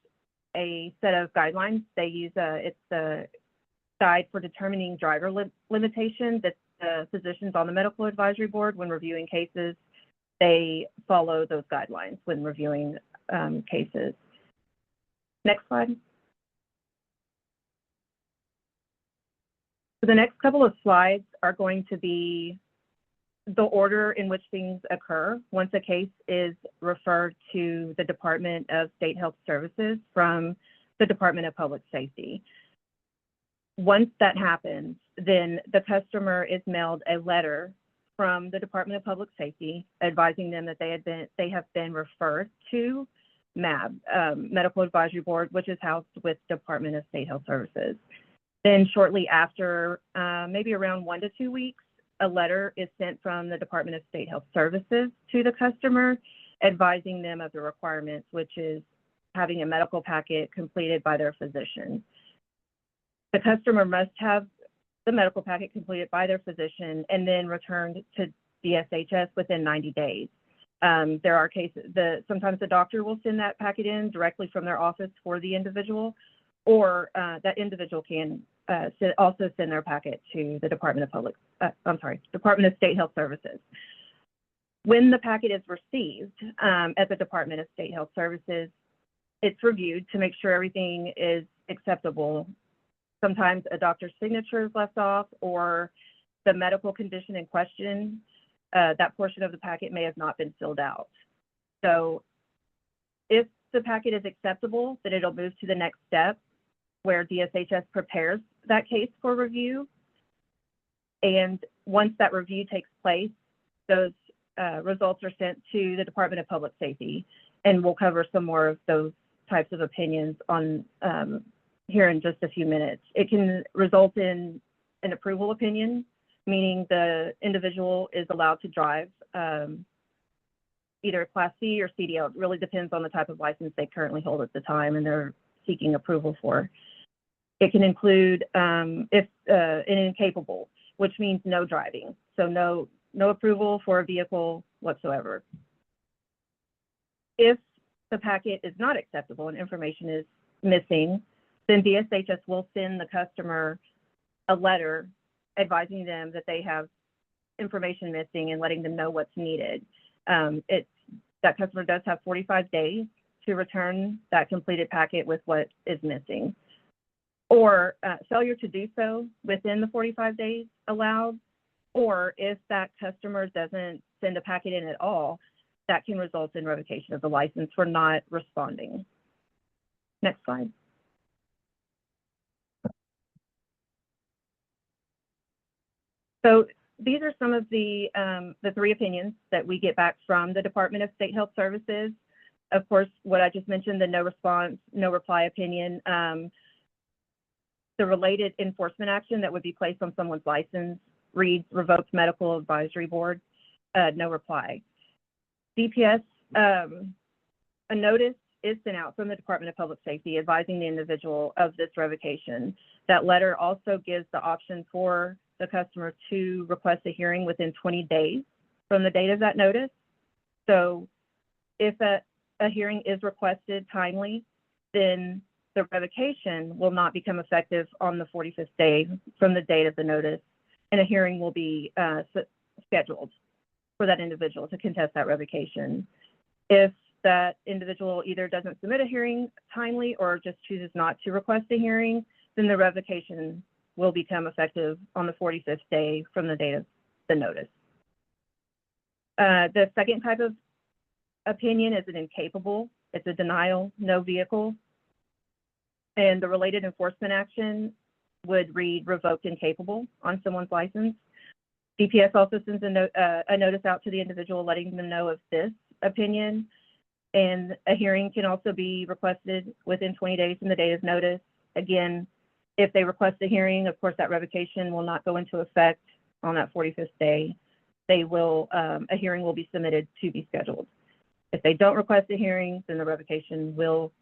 a set of guidelines. They use it's the guide for determining driver limitations that physicians on the Medical Advisory Board, when reviewing cases, they follow those guidelines when reviewing cases. Next slide. So the next couple of slides are going to be the order in which things occur once a case is referred to the Department of State Health Services from the Department of Public Safety. Once that happens, then the customer is mailed a letter from the Department of Public Safety advising them that they have been referred to MAB, Medical Advisory Board, which is housed with Department of State Health Services. Then shortly after, maybe around 1 to 2 weeks, a letter is sent from the Department of State Health Services to the customer advising them of the requirements, which is having a medical packet completed by their physician. The customer must have the medical packet completed by their physician and then returned to DSHS within 90 days. There are cases, sometimes the doctor will send that packet in directly from their office for the individual, or that individual can also send their packet to the Department of State Health Services. When the packet is received at the Department of State Health Services, it's reviewed to make sure everything is acceptable. Sometimes a doctor's signature is left off, or the medical condition in question that portion of the packet may have not been filled out. So if the packet is acceptable, then it'll move to the next step where DSHS prepares that case for review. And once that review takes place, those results are sent to the Department of Public Safety, and we'll cover some more of those types of opinions on here in just a few minutes. It can result in an approval opinion, meaning the individual is allowed to drive either Class C or CDL. It really depends on the type of license they currently hold at the time and they're seeking approval for. It can include an incapable, which means no driving. So no approval for a vehicle whatsoever. If the packet is not acceptable and information is missing, then DSHS will send the customer a letter advising them that they have information missing and letting them know what's needed. That customer does have 45 days to return that completed packet with what is missing. Or failure to do so within the 45 days allowed, or if that customer doesn't send a packet in at all, that can result in revocation of the license for not responding. Next slide. So these are some of the 3 opinions that we get back from the Department of State Health Services. Of course, what I just mentioned, the no response, no reply opinion, the related enforcement action that would be placed on someone's license reads revoked medical advisory board, no reply. DPS, a notice is sent out from the Department of Public Safety advising the individual of this revocation. That letter also gives the option for the customer to request a hearing within 20 days from the date of that notice. So if a hearing is requested timely, then the revocation will not become effective on the 45th day from the date of the notice, and a hearing will be scheduled for that individual to contest that revocation. If that individual either doesn't submit a hearing timely or just chooses not to request a hearing, then the revocation will become effective on the 45th day from the date of the notice. The second type of opinion is an incapable. It's a denial, no vehicle. And the related enforcement action would read revoked incapable on someone's license. DPS also sends a notice out to the individual letting them know of this opinion. And a hearing can also be requested within 20 days from the date of notice. Again, if they request a hearing, of course, that revocation will not go into effect on that 45th day. A hearing will be submitted to be scheduled. If they don't request a hearing, then the revocation will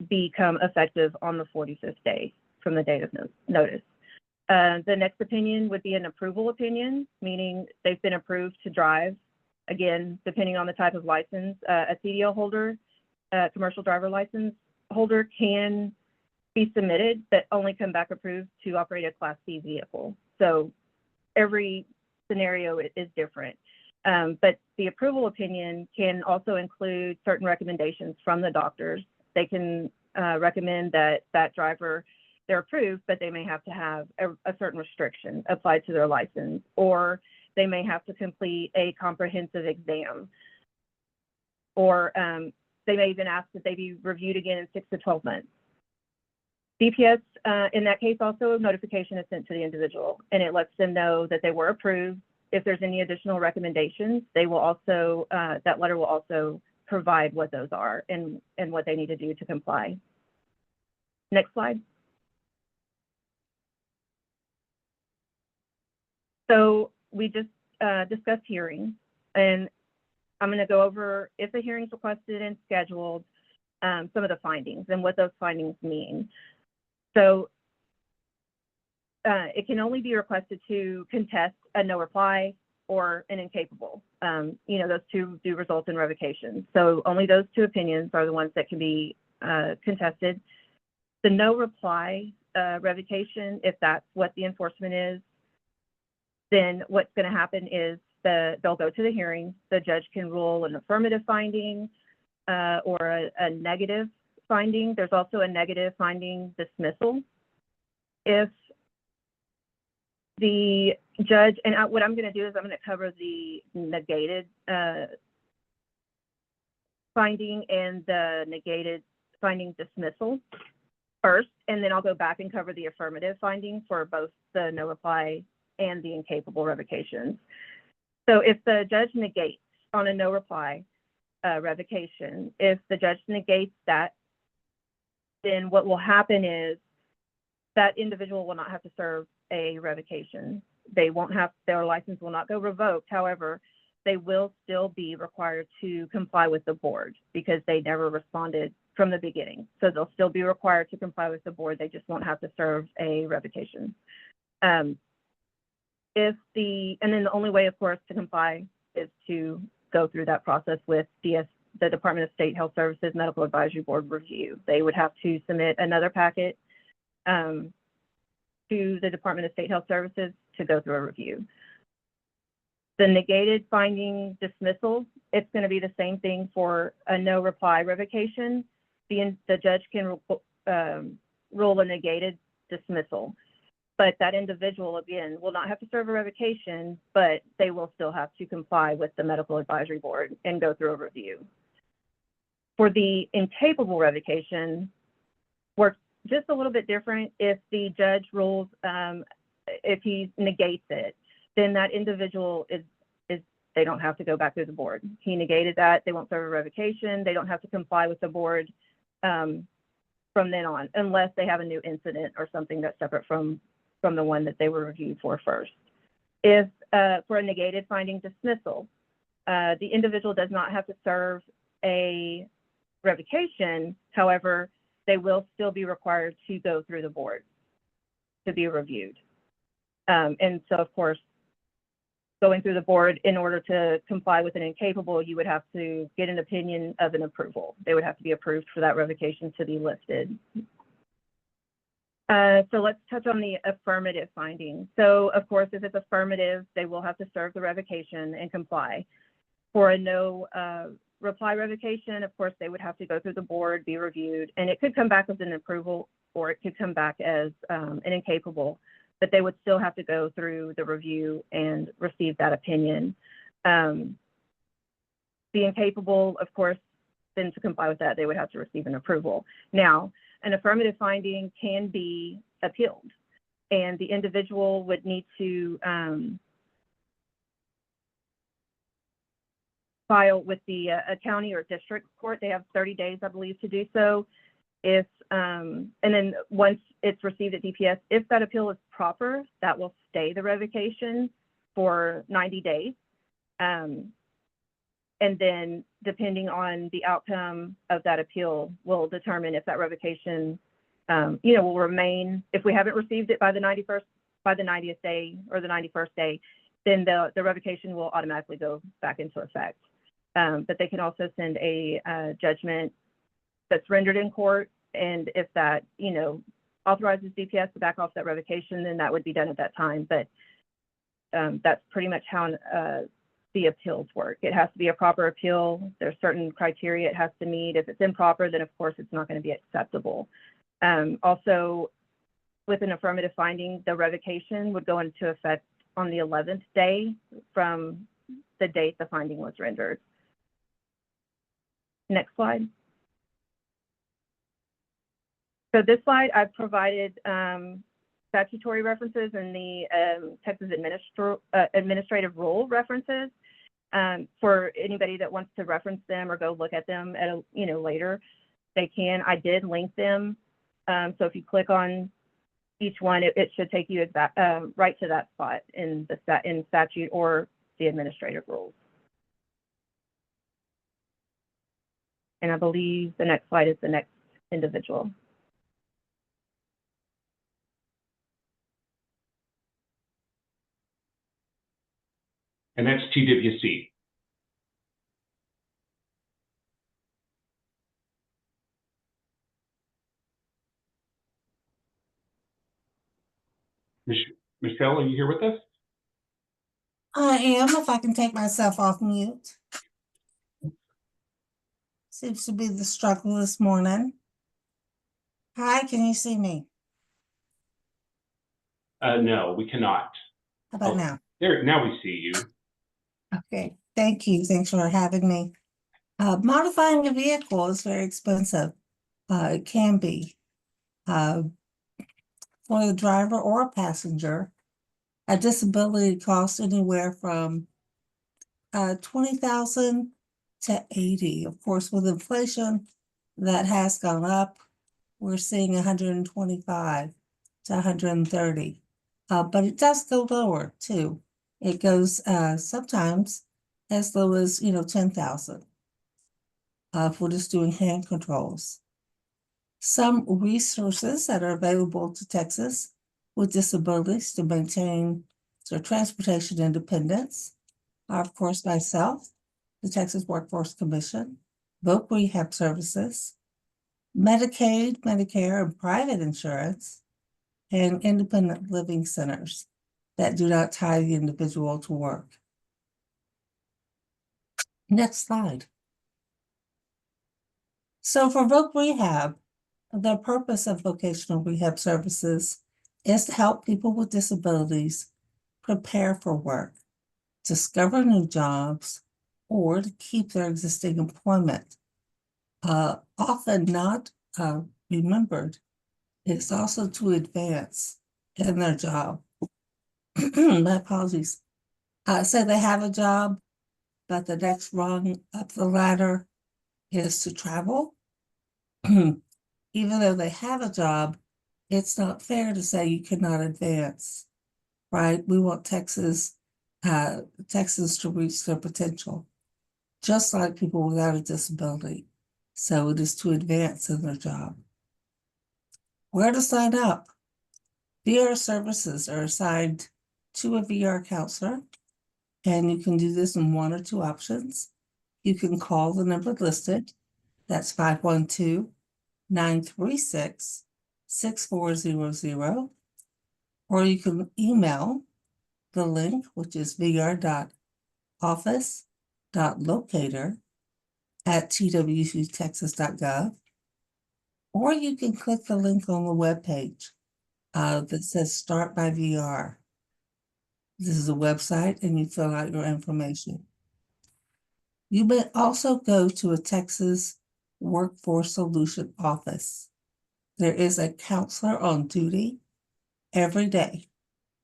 become effective on the 45th day from the date of notice. The next opinion would be an approval opinion, meaning they've been approved to drive. Again, depending on the type of license, a CDL holder, commercial driver license holder can be submitted, but only come back approved to operate a Class C vehicle. So every scenario is different. But the approval opinion can also include certain recommendations from the doctors. They can recommend that that driver, they're approved, but they may have to have a certain restriction applied to their license, or they may have to complete a comprehensive exam, or they may even ask that they be reviewed again in 6 to 12 months. DPS, in that case, also notification is sent to the individual, and it lets them know that they were approved. If there's any additional recommendations, they will also, that letter will also provide what those are and what they need to do to comply. Next slide. So we just discussed hearings, and I'm going to go over, if a hearing is requested and scheduled, some of the findings and what those findings mean. So it can only be requested to contest a no reply or an incapable. Those two do result in revocation. So only those 2 opinions are the ones that can be contested. The no reply revocation, if that's what the enforcement is, then what's going to happen is they'll go to the hearing. The judge can rule an affirmative finding or a negative finding. There's also a negative finding dismissal. If the judge, and what I'm going to do is I'm going to cover the negated finding and the negated finding dismissal first, and then I'll go back and cover the affirmative finding for both the no reply and the incapable revocations. So if the judge negates on a no reply revocation, if the judge negates that, then what will happen is that individual will not have to serve a revocation. They won't have, their license will not go revoked. However, they will still be required to comply with the board because they never responded from the beginning. So they'll still be required to comply with the board. They just won't have to serve a revocation. And then the only way, of course, to comply is to go through that process with the Department of State Health Services Medical Advisory Board review. They would have to submit another packet to the Department of State Health Services to go through a review. The negated finding dismissal, it's going to be the same thing for a no reply revocation. The judge can rule a negated dismissal, but that individual, again, will not have to serve a revocation, but they will still have to comply with the Medical Advisory Board and go through a review. For the incapable revocation, works just a little bit different. If the judge rules, if he negates it, then that individual is they don't have to go back through the board. He negated that, they won't serve a revocation, they don't have to comply with the board from then on, unless they have a new incident or something that's separate from the one that they were reviewed for first. If for a negated finding dismissal, the individual does not have to serve a revocation. However, they will still be required to go through the board to be reviewed. And so, of course, going through the board, in order to comply with an incapable, you would have to get an opinion of an approval. They would have to be approved for that revocation to be lifted. So let's touch on the affirmative finding. So, of course, if it's affirmative, they will have to serve the revocation and comply. For a no reply revocation, of course, they would have to go through the board, be reviewed, and it could come back as an approval or it could come back as an incapable, but they would still have to go through the review and receive that opinion. The incapable, of course, then to comply with that, they would have to receive an approval. Now, an affirmative finding can be appealed, and the individual would need to file with the county or district court. They have 30 days, I believe, to do so. If and then once it's received at DPS, if that appeal is proper, that will stay the revocation for 90 days. And then depending on the outcome of that appeal will determine if that revocation, will remain. If we haven't received it by the 90th day or the 91st day, then the revocation will automatically go back into effect. But they can also send a judgment that's rendered in court. And if that, authorizes DPS to back off that revocation, then that would be done at that time. But that's pretty much how the appeals work. It has to be a proper appeal. There's certain criteria it has to meet. If it's improper, then of course it's not going to be acceptable. Also, with an affirmative finding, the revocation would go into effect on the 11th day from the date the finding was rendered. Next slide. So this slide, I've provided statutory references and the Texas administrative rule references for anybody that wants to reference them or go look at them at later. They can. I did link them. So if you click on each one, it should take you right to that spot in statute or the administrative rules. And I believe the next slide is the next individual. And that's TWC. Michelle, are you here with us? I am, if I can take myself off mute. Seems to be the struggle this morning. Hi, can you see me? No, we cannot. How about Oh, now? There, now we see you. Okay, thank you. Thanks for having me. Modifying a vehicle is very expensive. It can be. For the driver or a passenger, a disability costs anywhere from 20,000 to 80. Of course, with inflation, that has gone up. We're seeing 125 to 130. But it does go lower too. It goes sometimes as low as 10,000 if we're just doing hand controls. Some resources that are available to Texas with disabilities to maintain their transportation independence are, of course, myself, the Texas Workforce Commission, voc rehab services, Medicaid, Medicare, and private insurance, and independent living centers that do not tie the individual to work. Next slide. So for voc rehab, the purpose of vocational rehab services is to help people with disabilities prepare for work, discover new jobs, or to keep their existing employment. Often not remembered, it's also to advance in their job. My apologies. Say they have a job, but the next rung up the ladder is to travel. Even though they have a job, it's not fair to say you cannot advance, right? We want Texans to reach their potential, just like people without a disability. So it is to advance in their job. Where to sign up? VR services are assigned to a VR counselor, and you can do this in one or two options. You can call the number listed, that's 512-936-6400, or you can email the link, which is vr.office.locator@twctexas.gov, or you can click the link on the webpage that says Start by VR. This is a website, and you fill out your information. You may also go to a Texas Workforce Solution office. There is a counselor on duty every day,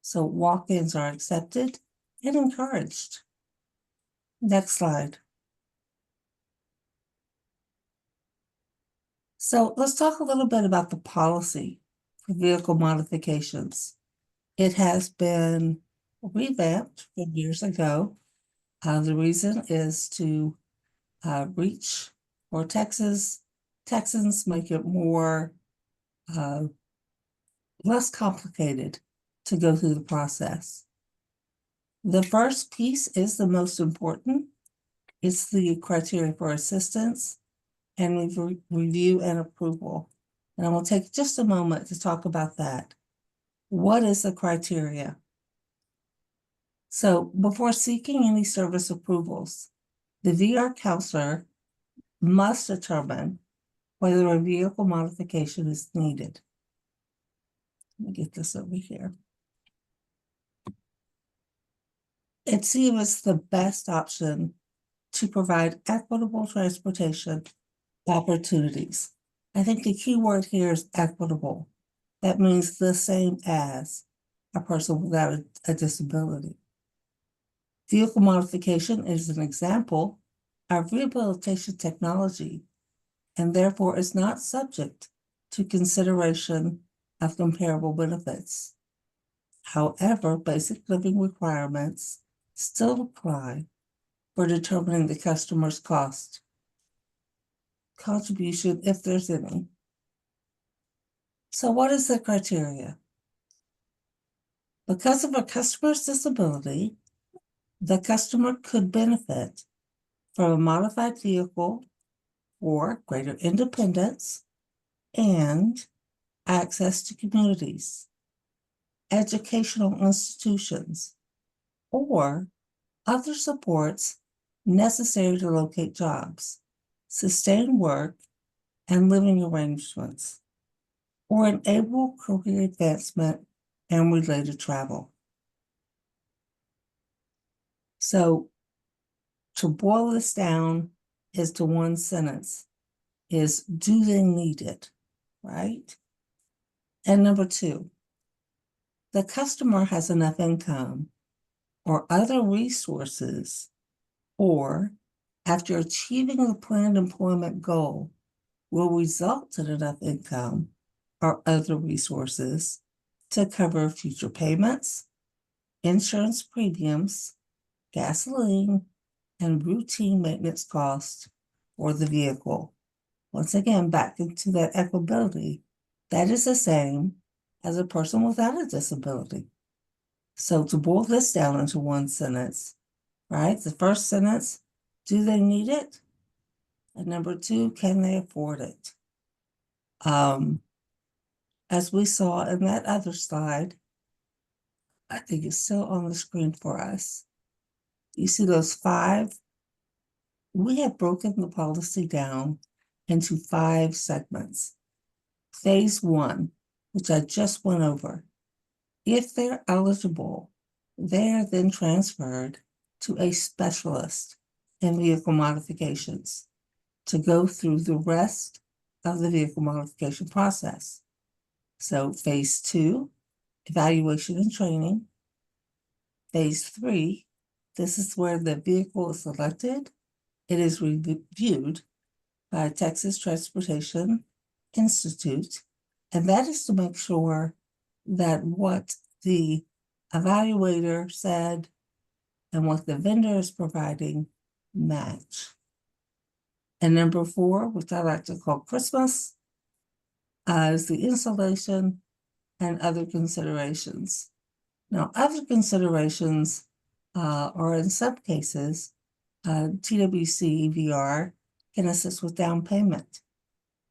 so walk-ins are accepted and encouraged. Next slide. So let's talk a little bit about the policy for vehicle modifications. It has been revamped from years ago. The reason is to reach for Texans, make it more less complicated to go through the process. The first piece is the most important. It's the criteria for assistance and review and approval. And I will take just a moment to talk about that. What is the criteria? So before seeking any service approvals, the VR counselor must determine whether a vehicle modification is needed. Let me get this over here. It seems the best option to provide equitable transportation opportunities. I think the key word here is equitable. That means the same as a person without a disability. Vehicle modification is an example of rehabilitation technology, and therefore is not subject to consideration of comparable benefits. However, basic living requirements still apply for determining the customer's cost contribution, if there's any. So what is the criteria? Because of a customer's disability, the customer could benefit from a modified vehicle for greater independence and access to communities, educational institutions, or other supports necessary to locate jobs, sustain work and living arrangements, or enable career advancement and related travel. So to boil this down is to one sentence, is do they need it, right? And number two, the customer has enough income or other resources, or after achieving the planned employment goal will result in enough income or other resources to cover future payments, insurance premiums, gasoline, and routine maintenance costs for the vehicle. Once again, back into that equability, that is the same as a person without a disability. So to boil this down into one sentence, right? The first sentence, do they need it? And number two, can they afford it? As we saw in that other slide, I think it's still on the screen for us. You see those five? We have broken the policy down into 5 segments. Phase 1, which I just went over. If they're eligible, they are then transferred to a specialist in vehicle modifications to go through the rest of the vehicle modification process. So phase 2, evaluation and training. Phase 3, this is where the vehicle is selected. It is reviewed by Texas Transportation Institute, and that is to make sure that what the evaluator said and what the vendor is providing match. And number 4, which I like to call Christmas, is the installation and other considerations. Now, other considerations are in some cases, TWC EVR can assist with down payment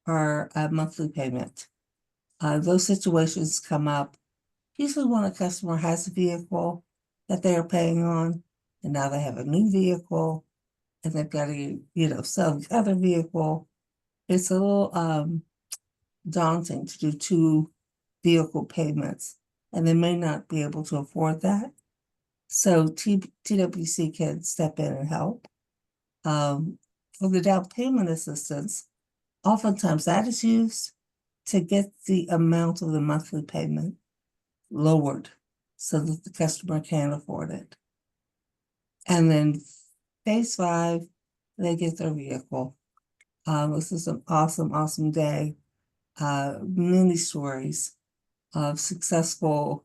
or a monthly payment. Those situations come up usually when a customer has a vehicle that they are paying on, and now they have a new vehicle, and they've got to, sell the other vehicle. It's a little daunting to do 2 vehicle payments, and they may not be able to afford that. So TWC can step in and help. For the down payment assistance, oftentimes that is used to get the amount of the monthly payment lowered so that the customer can afford it. And then phase 5, they get their vehicle. This is an awesome day. Many stories of successful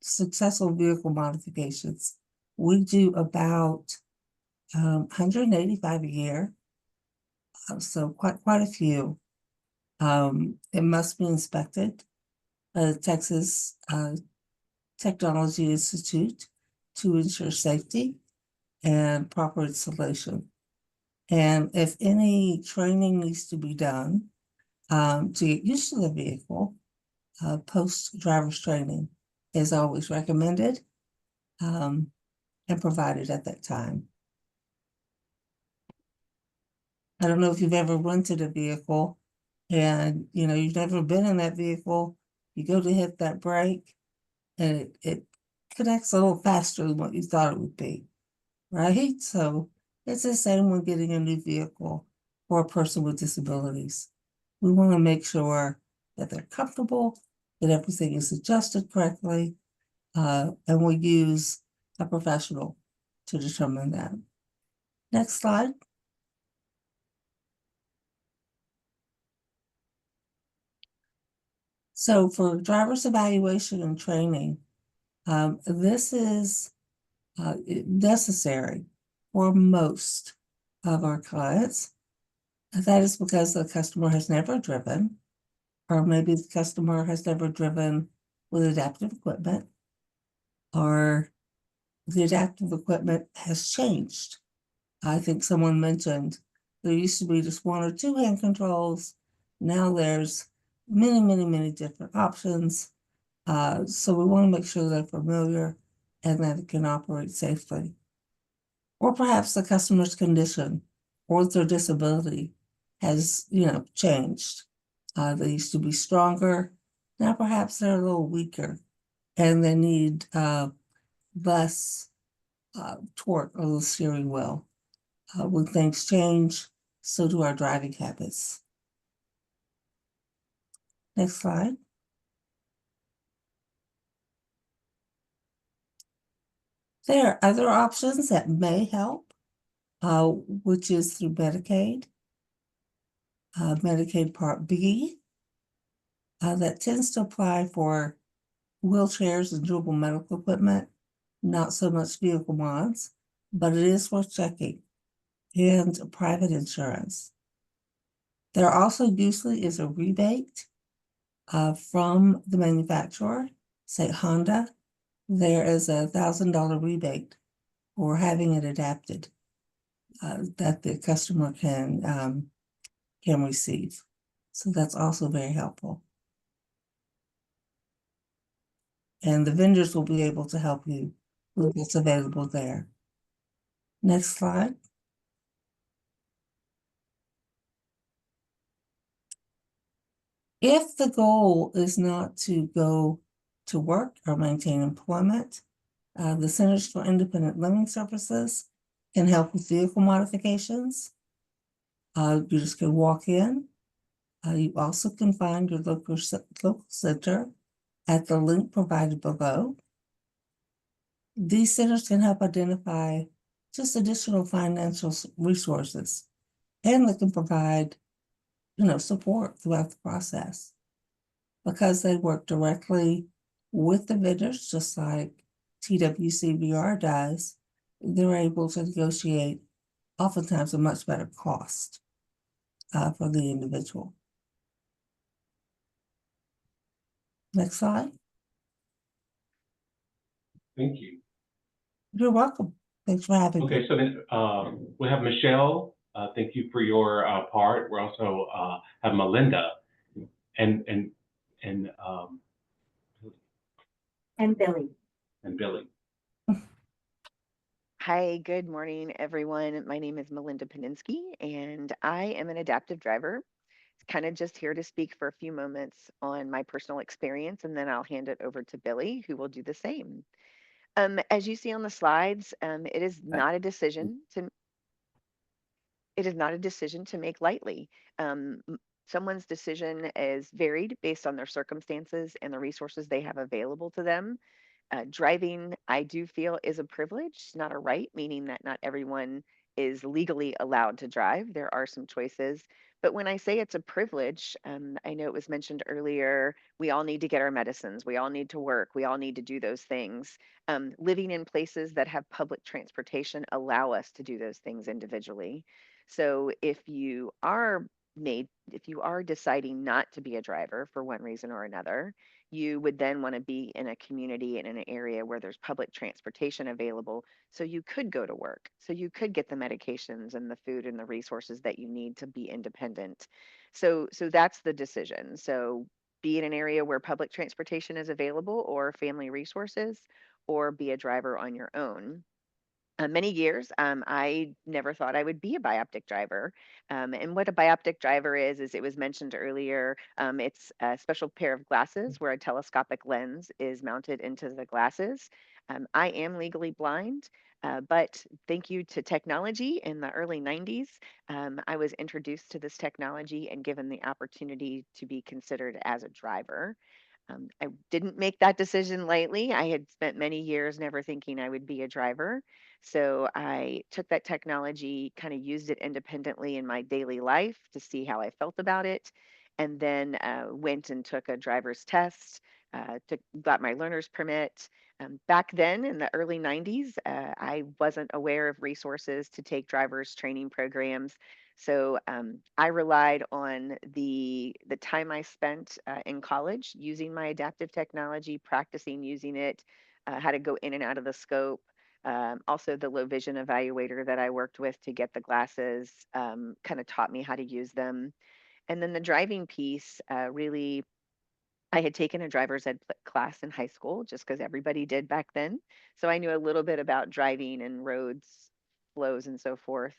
vehicle modifications. We do about 185 a year, so quite a few. It must be inspected by the Texas Technology Institute to ensure safety and proper installation. And if any training needs to be done to get used to the vehicle, post-driver's training is always recommended and provided at that time. I don't know if you've ever rented a vehicle and you've never been in that vehicle. You go to hit that brake and it connects a little faster than what you thought it would be, right? So it's the same when getting a new vehicle for a person with disabilities. We want to make sure that they're comfortable, that everything is adjusted correctly, and we use a professional to determine that. Next slide. So for driver's evaluation and training, this is necessary for most of our clients. And that is because the customer has never driven, or maybe the customer has never driven with adaptive equipment, or the adaptive equipment has changed. I think someone mentioned there used to be just 1 or 2 hand controls. Now there's many different options. So we want to make sure they're familiar and that it can operate safely. Or perhaps the customer's condition or their disability has, changed. They used to be stronger. Now perhaps they're a little weaker and they need less torque of the steering wheel. When things change, so do our driving habits. Next slide. There are other options that may help, which is through Medicaid, Medicaid Part B, that tends to apply for wheelchairs and durable medical equipment, not so much vehicle mods, but it is worth checking, and private insurance. There also usually is a rebate from the manufacturer, say Honda. There is a $1,000 rebate for having it adapted that the customer can receive. So that's also very helpful. And the vendors will be able to help you with what's available there. Next slide. If the goal is not to go to work or maintain employment, the Centers for Independent Living Services can help with vehicle modifications. You just can walk in. You also can find your local center at the link provided below. These centers can help identify just additional financial resources, and they can provide, support throughout the process. Because they work directly with the vendors, just like TWCVR does, they're able to negotiate oftentimes a much better cost for the individual. Next slide. Thank you. You're welcome. Thanks for having me. Okay, so then we have Michelle. Thank you for your part. We also have Melinda and Billy. and Billy. Hi, good morning, everyone. My name is Melinda Paninsky, and I am an adaptive driver. Kind of just here to speak for a few moments on my personal experience, and then I'll hand it over to Billy, who will do the same. As you see on the slides, it is not a decision to make lightly. Someone's decision is varied based on their circumstances and the resources they have available to them. Driving, I do feel, is a privilege, not a right, meaning that not everyone is legally allowed to drive. There are some choices. But when I say it's a privilege, I know it was mentioned earlier, we all need to get our medicines. We all need to work. We all need to do those things. Living in places that have public transportation allow us to do those things individually. So if you are deciding not to be a driver for one reason or another, you would then want to be in a community and in an area where there's public transportation available, so you could go to work, so you could get the medications and the food and the resources that you need to be independent. So that's the decision. So be in an area where public transportation is available or family resources, or be a driver on your own. Many years, I never thought I would be a bioptic driver. And what a bioptic driver is it was mentioned earlier, it's a special pair of glasses where a telescopic lens is mounted into the glasses. I am legally blind, but thank you to technology in the early 90s, I was introduced to this technology and given the opportunity to be considered as a driver. I didn't make that decision lightly. I had spent many years never thinking I would be a driver. So I took that technology, kind of used it independently in my daily life to see how I felt about it, and then went and took a driver's test, got my learner's permit. Back then in the early 90s, I wasn't aware of resources to take driver's training programs. So I relied on the time I spent in college using my adaptive technology, practicing using it, how to go in and out of the scope. Also, the low vision evaluator that I worked with to get the glasses kind of taught me how to use them. And then the driving piece really, I had taken a driver's ed class in high school just because everybody did back then. So I knew a little bit about driving and roads, flows, and so forth.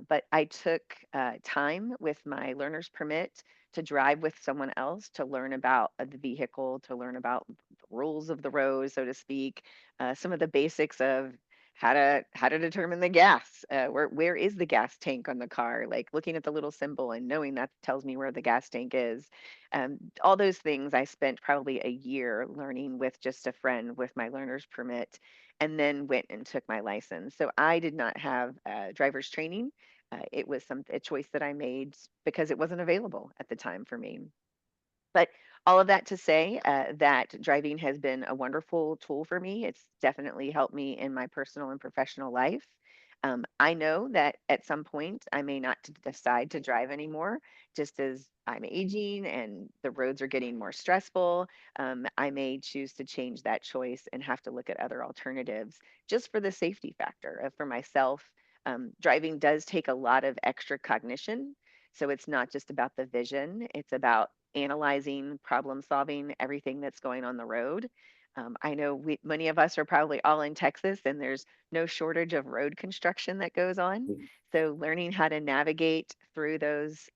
But I took time with my learner's permit to drive with someone else to learn about the vehicle, to learn about the rules of the road, so to speak, some of the basics of how to determine the gas. Where is the gas tank on the car? Like looking at the little symbol and knowing that tells me where the gas tank is. All those things I spent probably a year learning with just a friend with my learner's permit, and then went and took my license. So I did not have driver's training. It was a choice that I made because it wasn't available at the time for me. But all of that to say that driving has been a wonderful tool for me. It's definitely helped me in my personal and professional life. I know that at some point I may not decide to drive anymore, just as I'm aging and the roads are getting more stressful. I may choose to change that choice and have to look at other alternatives just for the safety factor for myself. Driving does take a lot of extra cognition. So it's not just about the vision, it's about analyzing, problem solving everything that's going on the road. I know many of us are probably all in Texas, and there's no shortage of road construction that goes on. So learning how to navigate through those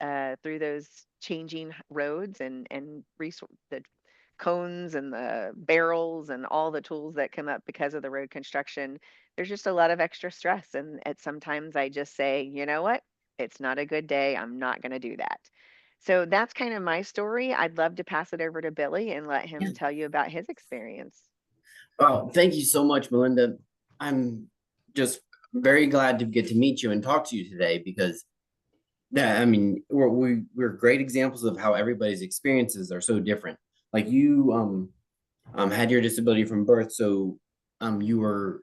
changing roads and the cones and the barrels and all the tools that come up because of the road construction, there's just a lot of extra stress. And at sometimes I just say, you know what? It's not a good day. I'm not going to do that. So that's kind of my story. I'd love to pass it over to Billy and let him tell you about his experience. Well, thank you so much, Melinda. I'm just very glad to get to meet you and talk to you today because I mean, we're great examples of how everybody's experiences are so different. Like you had your disability from birth, so you were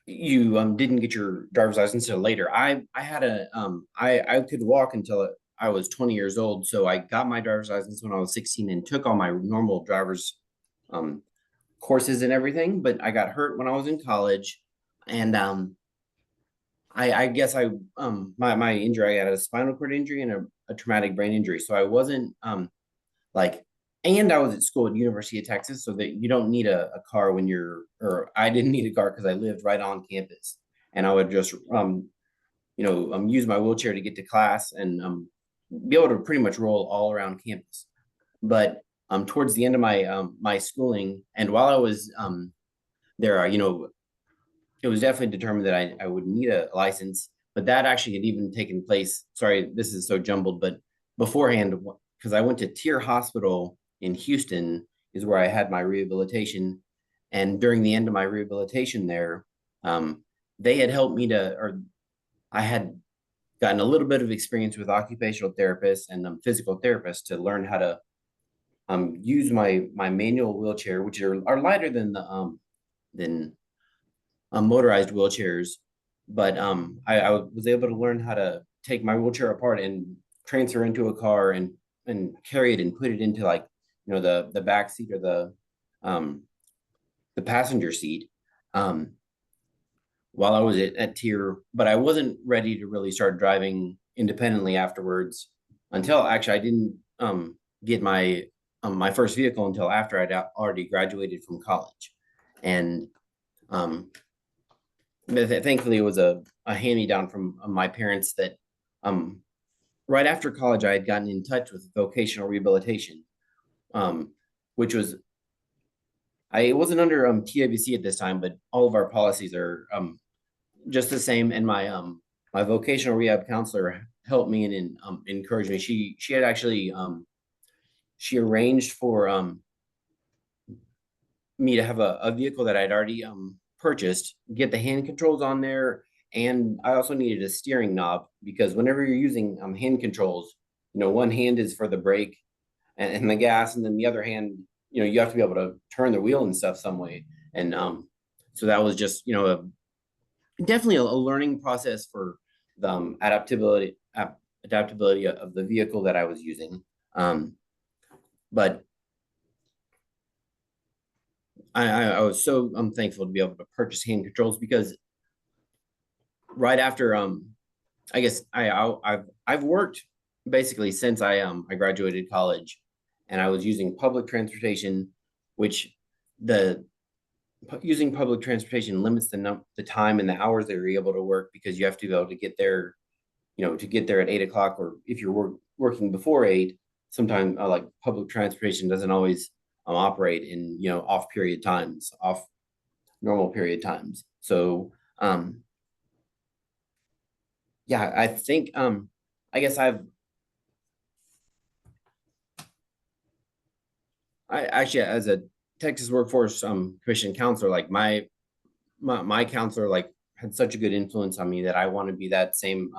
you didn't get your driver's license until later. I had I could walk until I was 20 years old, so I got my driver's license when I was 16 and took all my normal driver's courses and everything. But I got hurt when I was in college, and I guess my injury, I had a spinal cord injury and a traumatic brain injury, so I wasn't and I was at school at University of Texas, so that you don't need a car when or I didn't need a car because I lived right on campus, and I would just use my wheelchair to get to class and be able to pretty much roll all around campus. But towards the end of my my schooling, and while I was there, it was definitely determined that I would need a license, but that actually had even taken place. Sorry, this is so jumbled, but beforehand, because I went to Tier Hospital in Houston is where I had my rehabilitation. And during the end of my rehabilitation there, they had helped me I had gotten a little bit of experience with occupational therapists and physical therapists to learn how to use my manual wheelchair, which are lighter than the motorized wheelchairs. But I was able to learn how to take my wheelchair apart and transfer into a car and carry it and put it into the back seat or the passenger seat while I was at Tier. But I wasn't ready to really start driving independently afterwards until actually I didn't get my my first vehicle until after I'd already graduated from college. And thankfully it was a hand-me-down from my parents that right after college I had gotten in touch with vocational rehabilitation, which was it wasn't under TABC at this time, but all of our policies are just the same. And my my vocational rehab counselor helped me and encouraged me. She had actually she arranged for me to have a vehicle that I'd already purchased, get the hand controls on there, and I also needed a steering knob because whenever you're using hand controls, one hand is for the brake and the gas, and then the other hand, you have to be able to turn the wheel and stuff some way. And so that was just definitely a learning process for the adaptability of the vehicle that I was using. But I was so thankful to be able to purchase hand controls because right after I guess I've worked basically since I graduated college, and I was using public transportation, which using public transportation limits the time and the hours that you're able to work because you have to be able to get there, to get there at 8 o'clock, or if you're working before 8, sometimes like public transportation doesn't always operate in off period times, off normal period times. So yeah, I think I guess I actually, as a Texas Workforce Commission counselor, like my counselor like had such a good influence on me that I want to be that same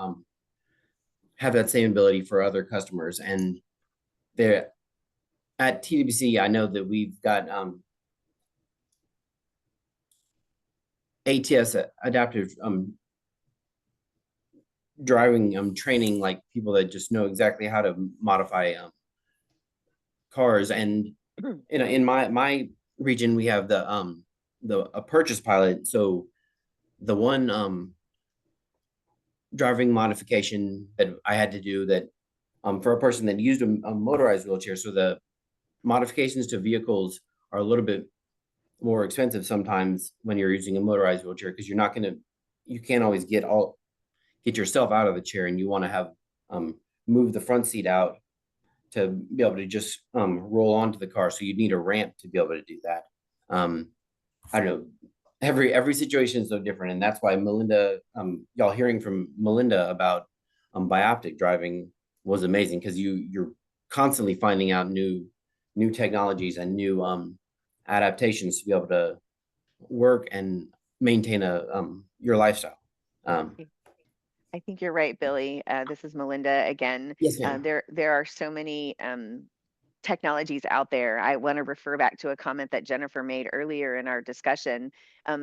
have that same ability for other customers. And there at TWC, I know that we've got ATS adaptive driving training, like people that just know exactly how to modify cars. And in my region, we have a purchase pilot. So the one driving modification that I had to do that for a person that used a motorized wheelchair. So the modifications to vehicles are a little bit more expensive sometimes when you're using a motorized wheelchair, because you can't always get yourself out of the chair, and you want to have move the front seat out to be able to just roll onto the car. So you need a ramp to be able to do that. I don't know. Every situation is so different, and that's why Melinda, y'all hearing from Melinda about bioptic driving was amazing, because you're constantly finding out new technologies and new adaptations to be able to work and maintain your lifestyle. I think you're right, Billy. This is Melinda again. Yes, ma'am. There are so many technologies out there. I want to refer back to a comment that Jennifer made earlier in our discussion.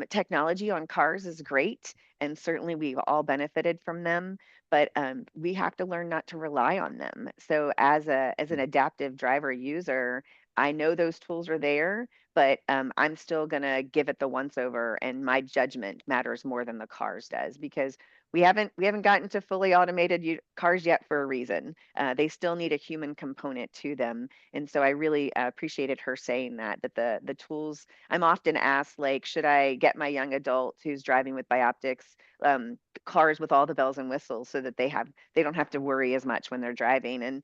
Technology on cars is great, and certainly we've all benefited from them, but we have to learn not to rely on them. So as an adaptive driver user, I know those tools are there, but I'm still going to give it the once over, and my judgment matters more than the cars does, because we haven't gotten to fully automated cars yet for a reason. They still need a human component to them. And so I really appreciated her saying that the tools, I'm often asked, like, should I get my young adult who's driving with bioptics cars with all the bells and whistles, so that they don't have to worry as much when they're driving? And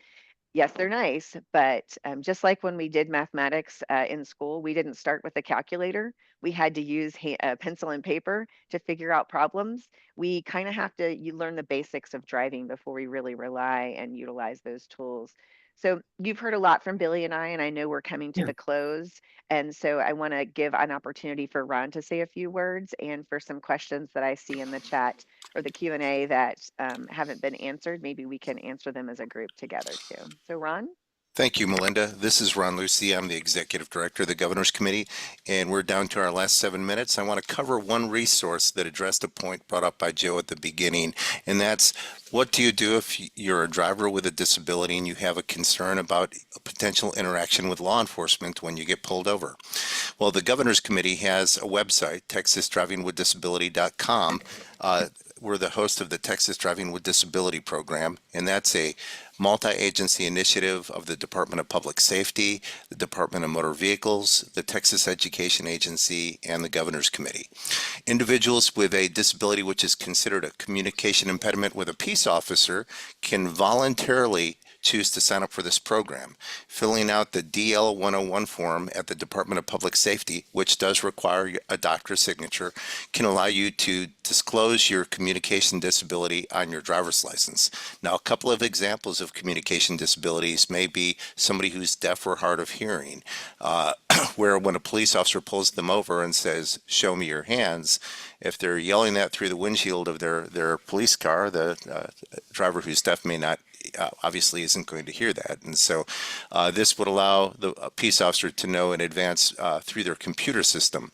yes, they're nice, but just like when we did mathematics in school, we didn't start with a calculator. We had to use pencil and paper to figure out problems. We kind of have to learn the basics of driving before we really rely and utilize those tools. So you've heard a lot from Billy and I know we're coming to the close. And so I want to give an opportunity for Ron to say a few words, and for some questions that I see in the chat or the Q&A that haven't been answered. Maybe we can answer them as a group together too. So Ron? Thank you, Melinda. This is Ron Lucy. I'm the Executive Director of the Governor's Committee, and we're down to our last 7 minutes. I want to cover one resource that addressed a point brought up by Joe at the beginning, and that's, what do you do if you're a driver with a disability and you have a concern about a potential interaction with law enforcement when you get pulled over? Well, the Governor's Committee has a website, texasdrivingwithdisability.com. We're the host of the Texas Driving with Disability program, and that's a multi-agency initiative of the Department of Public Safety, the Department of Motor Vehicles, the Texas Education Agency, and the Governor's Committee. Individuals with a disability which is considered a communication impediment with a peace officer can voluntarily choose to sign up for this program. Filling out the DL 101 form at the Department of Public Safety, which does require a doctor's signature, can allow you to disclose your communication disability on your driver's license. Now, a couple of examples of communication disabilities may be somebody who's deaf or hard of hearing, where when a police officer pulls them over and says, "Show me your hands," if they're yelling that through the windshield of their police car, the driver who's deaf may not obviously isn't going to hear that. And so this would allow the peace officer to know in advance through their computer system.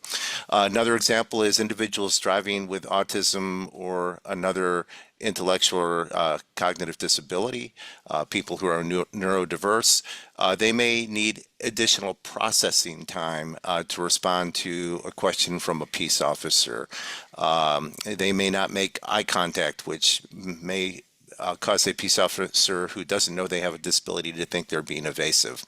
Another example is individuals driving with autism or another intellectual or cognitive disability, people who are neurodiverse. They may need additional processing time to respond to a question from a peace officer. They may not make eye contact, which may cause a peace officer who doesn't know they have a disability to think they're being evasive.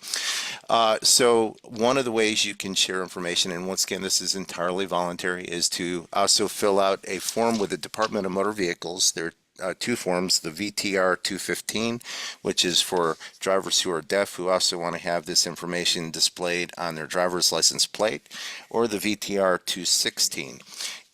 So one of the ways you can share information, and once again this is entirely voluntary, is to also fill out a form with the Department of Motor Vehicles. There are two forms, the VTR 215, which is for drivers who are deaf who also want to have this information displayed on their driver's license plate, or the VTR 216.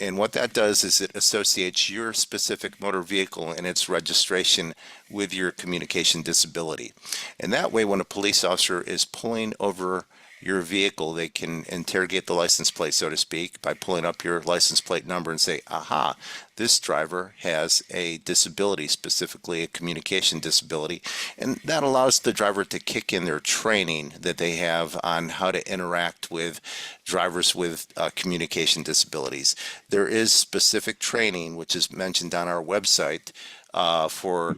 And what that does is it associates your specific motor vehicle and its registration with your communication disability. And that way, when a police officer is pulling over your vehicle, they can interrogate the license plate, so to speak, by pulling up your license plate number and say, aha, this driver has a disability, specifically a communication disability. And that allows the driver to kick in their training that they have on how to interact with drivers with communication disabilities. There is specific training, which is mentioned on our website, for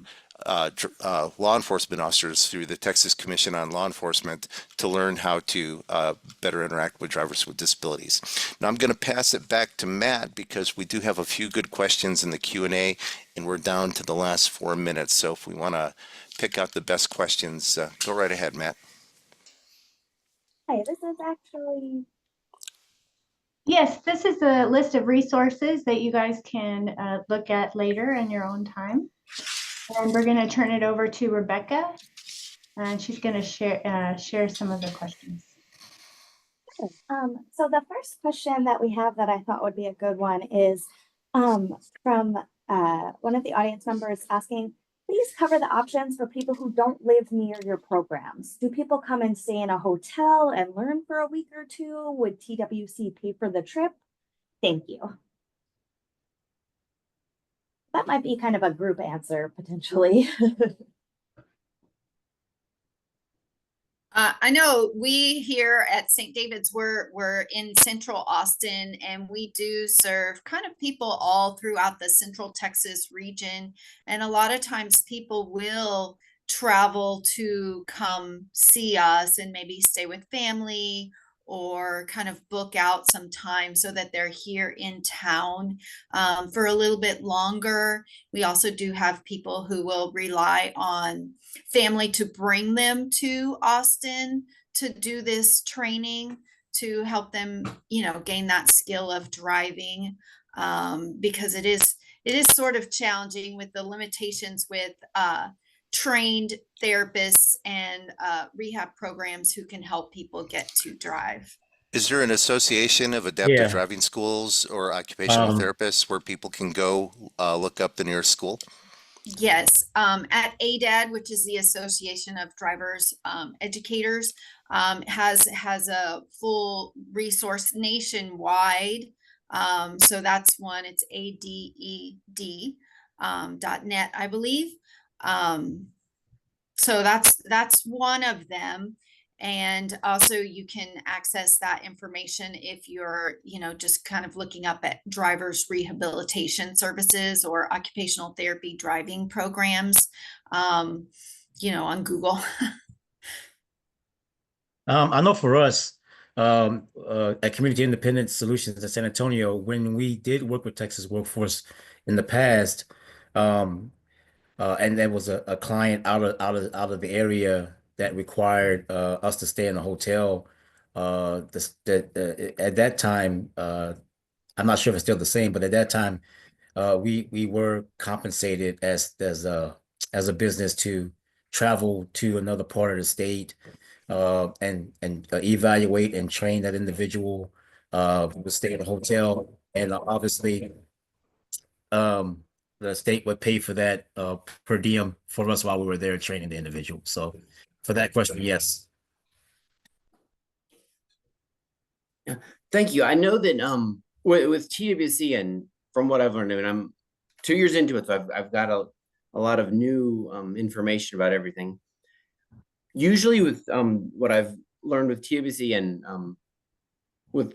law enforcement officers through the Texas Commission on Law Enforcement to learn how to better interact with drivers with disabilities. Now I'm going to pass it back to Matt because we do have a few good questions in the Q&A and we're down to the last 4 minutes. So if we want to pick out the best questions, go right ahead, Matt. Hi, this is actually. Yes, this is a list of resources that you guys can look at later in your own time. And we're going to turn it over to Rebecca, and she's going to share some of the questions. So the first question that we have that I thought would be a good one is from one of the audience members asking, please cover the options for people who don't live near your programs. Do people come and stay in a hotel and learn for a week or two? Would TWC pay for the trip? Thank you. That might be kind of a group answer potentially. I know we here at St. David's, we're in Central Austin, and we do serve kind of people all throughout the Central Texas region. And a lot of times people will travel to come see us and maybe stay with family or kind of book out some time so that they're here in town for a little bit longer. We also do have people who will rely on family to bring them to Austin to do this training to help them, gain that skill of driving, because it is sort of challenging with the limitations with trained therapists and rehab programs who can help people get to drive. Is there an association of adaptive Yeah. driving schools or occupational therapists where people can go look up the nearest school? Yes, at ADAD, which is the Association of Drivers Educators, has a full resource nationwide. So that's one. It's ADED.net, I believe. So that's one of them. And also you can access that information if you're, just kind of looking up at drivers rehabilitation services or occupational therapy driving programs, on Google. I know for us, at Community Independent Solutions in San Antonio, when we did work with Texas Workforce in the past, and there was a client out of the area that required us to stay in a hotel. At that time, I'm not sure if it's still the same, but at that time, we were compensated as a business to travel to another part of the state, and evaluate and train that individual. We would stay in a hotel, and obviously, the state would pay for that per diem for us while we were there training the individual. So for that question, yes. Thank you. I know that with TWC, and from what I've learned, and I'm 2 years into it, so I've got a lot of new information about everything. Usually with what I've learned with TWC and with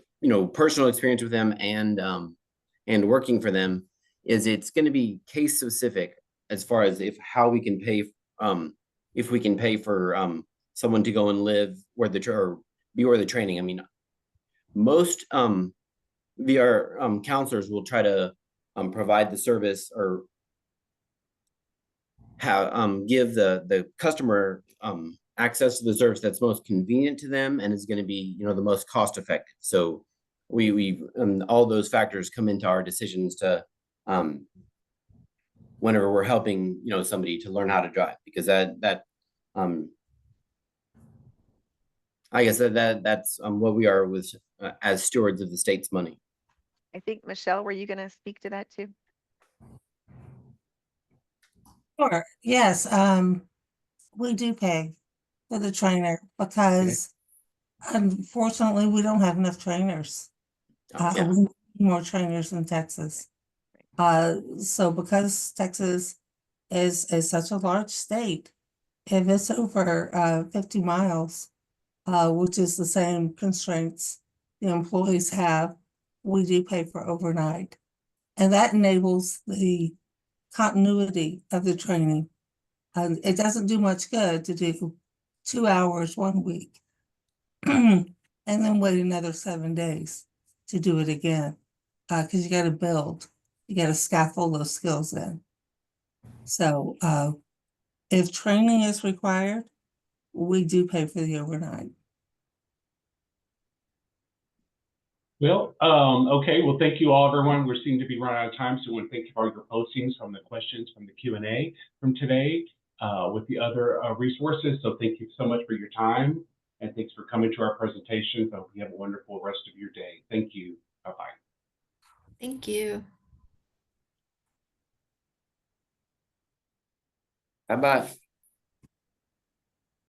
personal experience with them and working for them, is it's going to be case specific as far as if we can pay for someone to go and live where be where the training. I mean, most VR counselors will try to provide the service or give the customer access to the service that's most convenient to them and is going to be the most cost effective. So we all those factors come into our decisions to whenever we're helping, somebody to learn how to drive, because I guess that's what we are with as stewards of the state's money. I think, Michelle, were you going to speak to that too? Sure, yes, we do pay for the trainer because unfortunately, we don't have enough trainers. Yeah. We need more trainers in Texas. So because Texas is such a large state, if it's over 50 miles, which is the same constraints the employees have, we do pay for overnight. And that enables the continuity of the training. It doesn't do much good to do 2 hours 1 week and then wait another 7 days to do it again. Because you got to build, you got to scaffold those skills in. So if training is required, we do pay for the overnight. Well, okay. Well, thank you all, everyone. We seem to be running out of time, so I want to thank you for all your postings from the questions from the Q&A from today with the other resources. So thank you so much for your time, and thanks for coming to our presentation. I hope you have a wonderful rest of your day. Thank you. Bye-bye. Thank you. Bye-bye.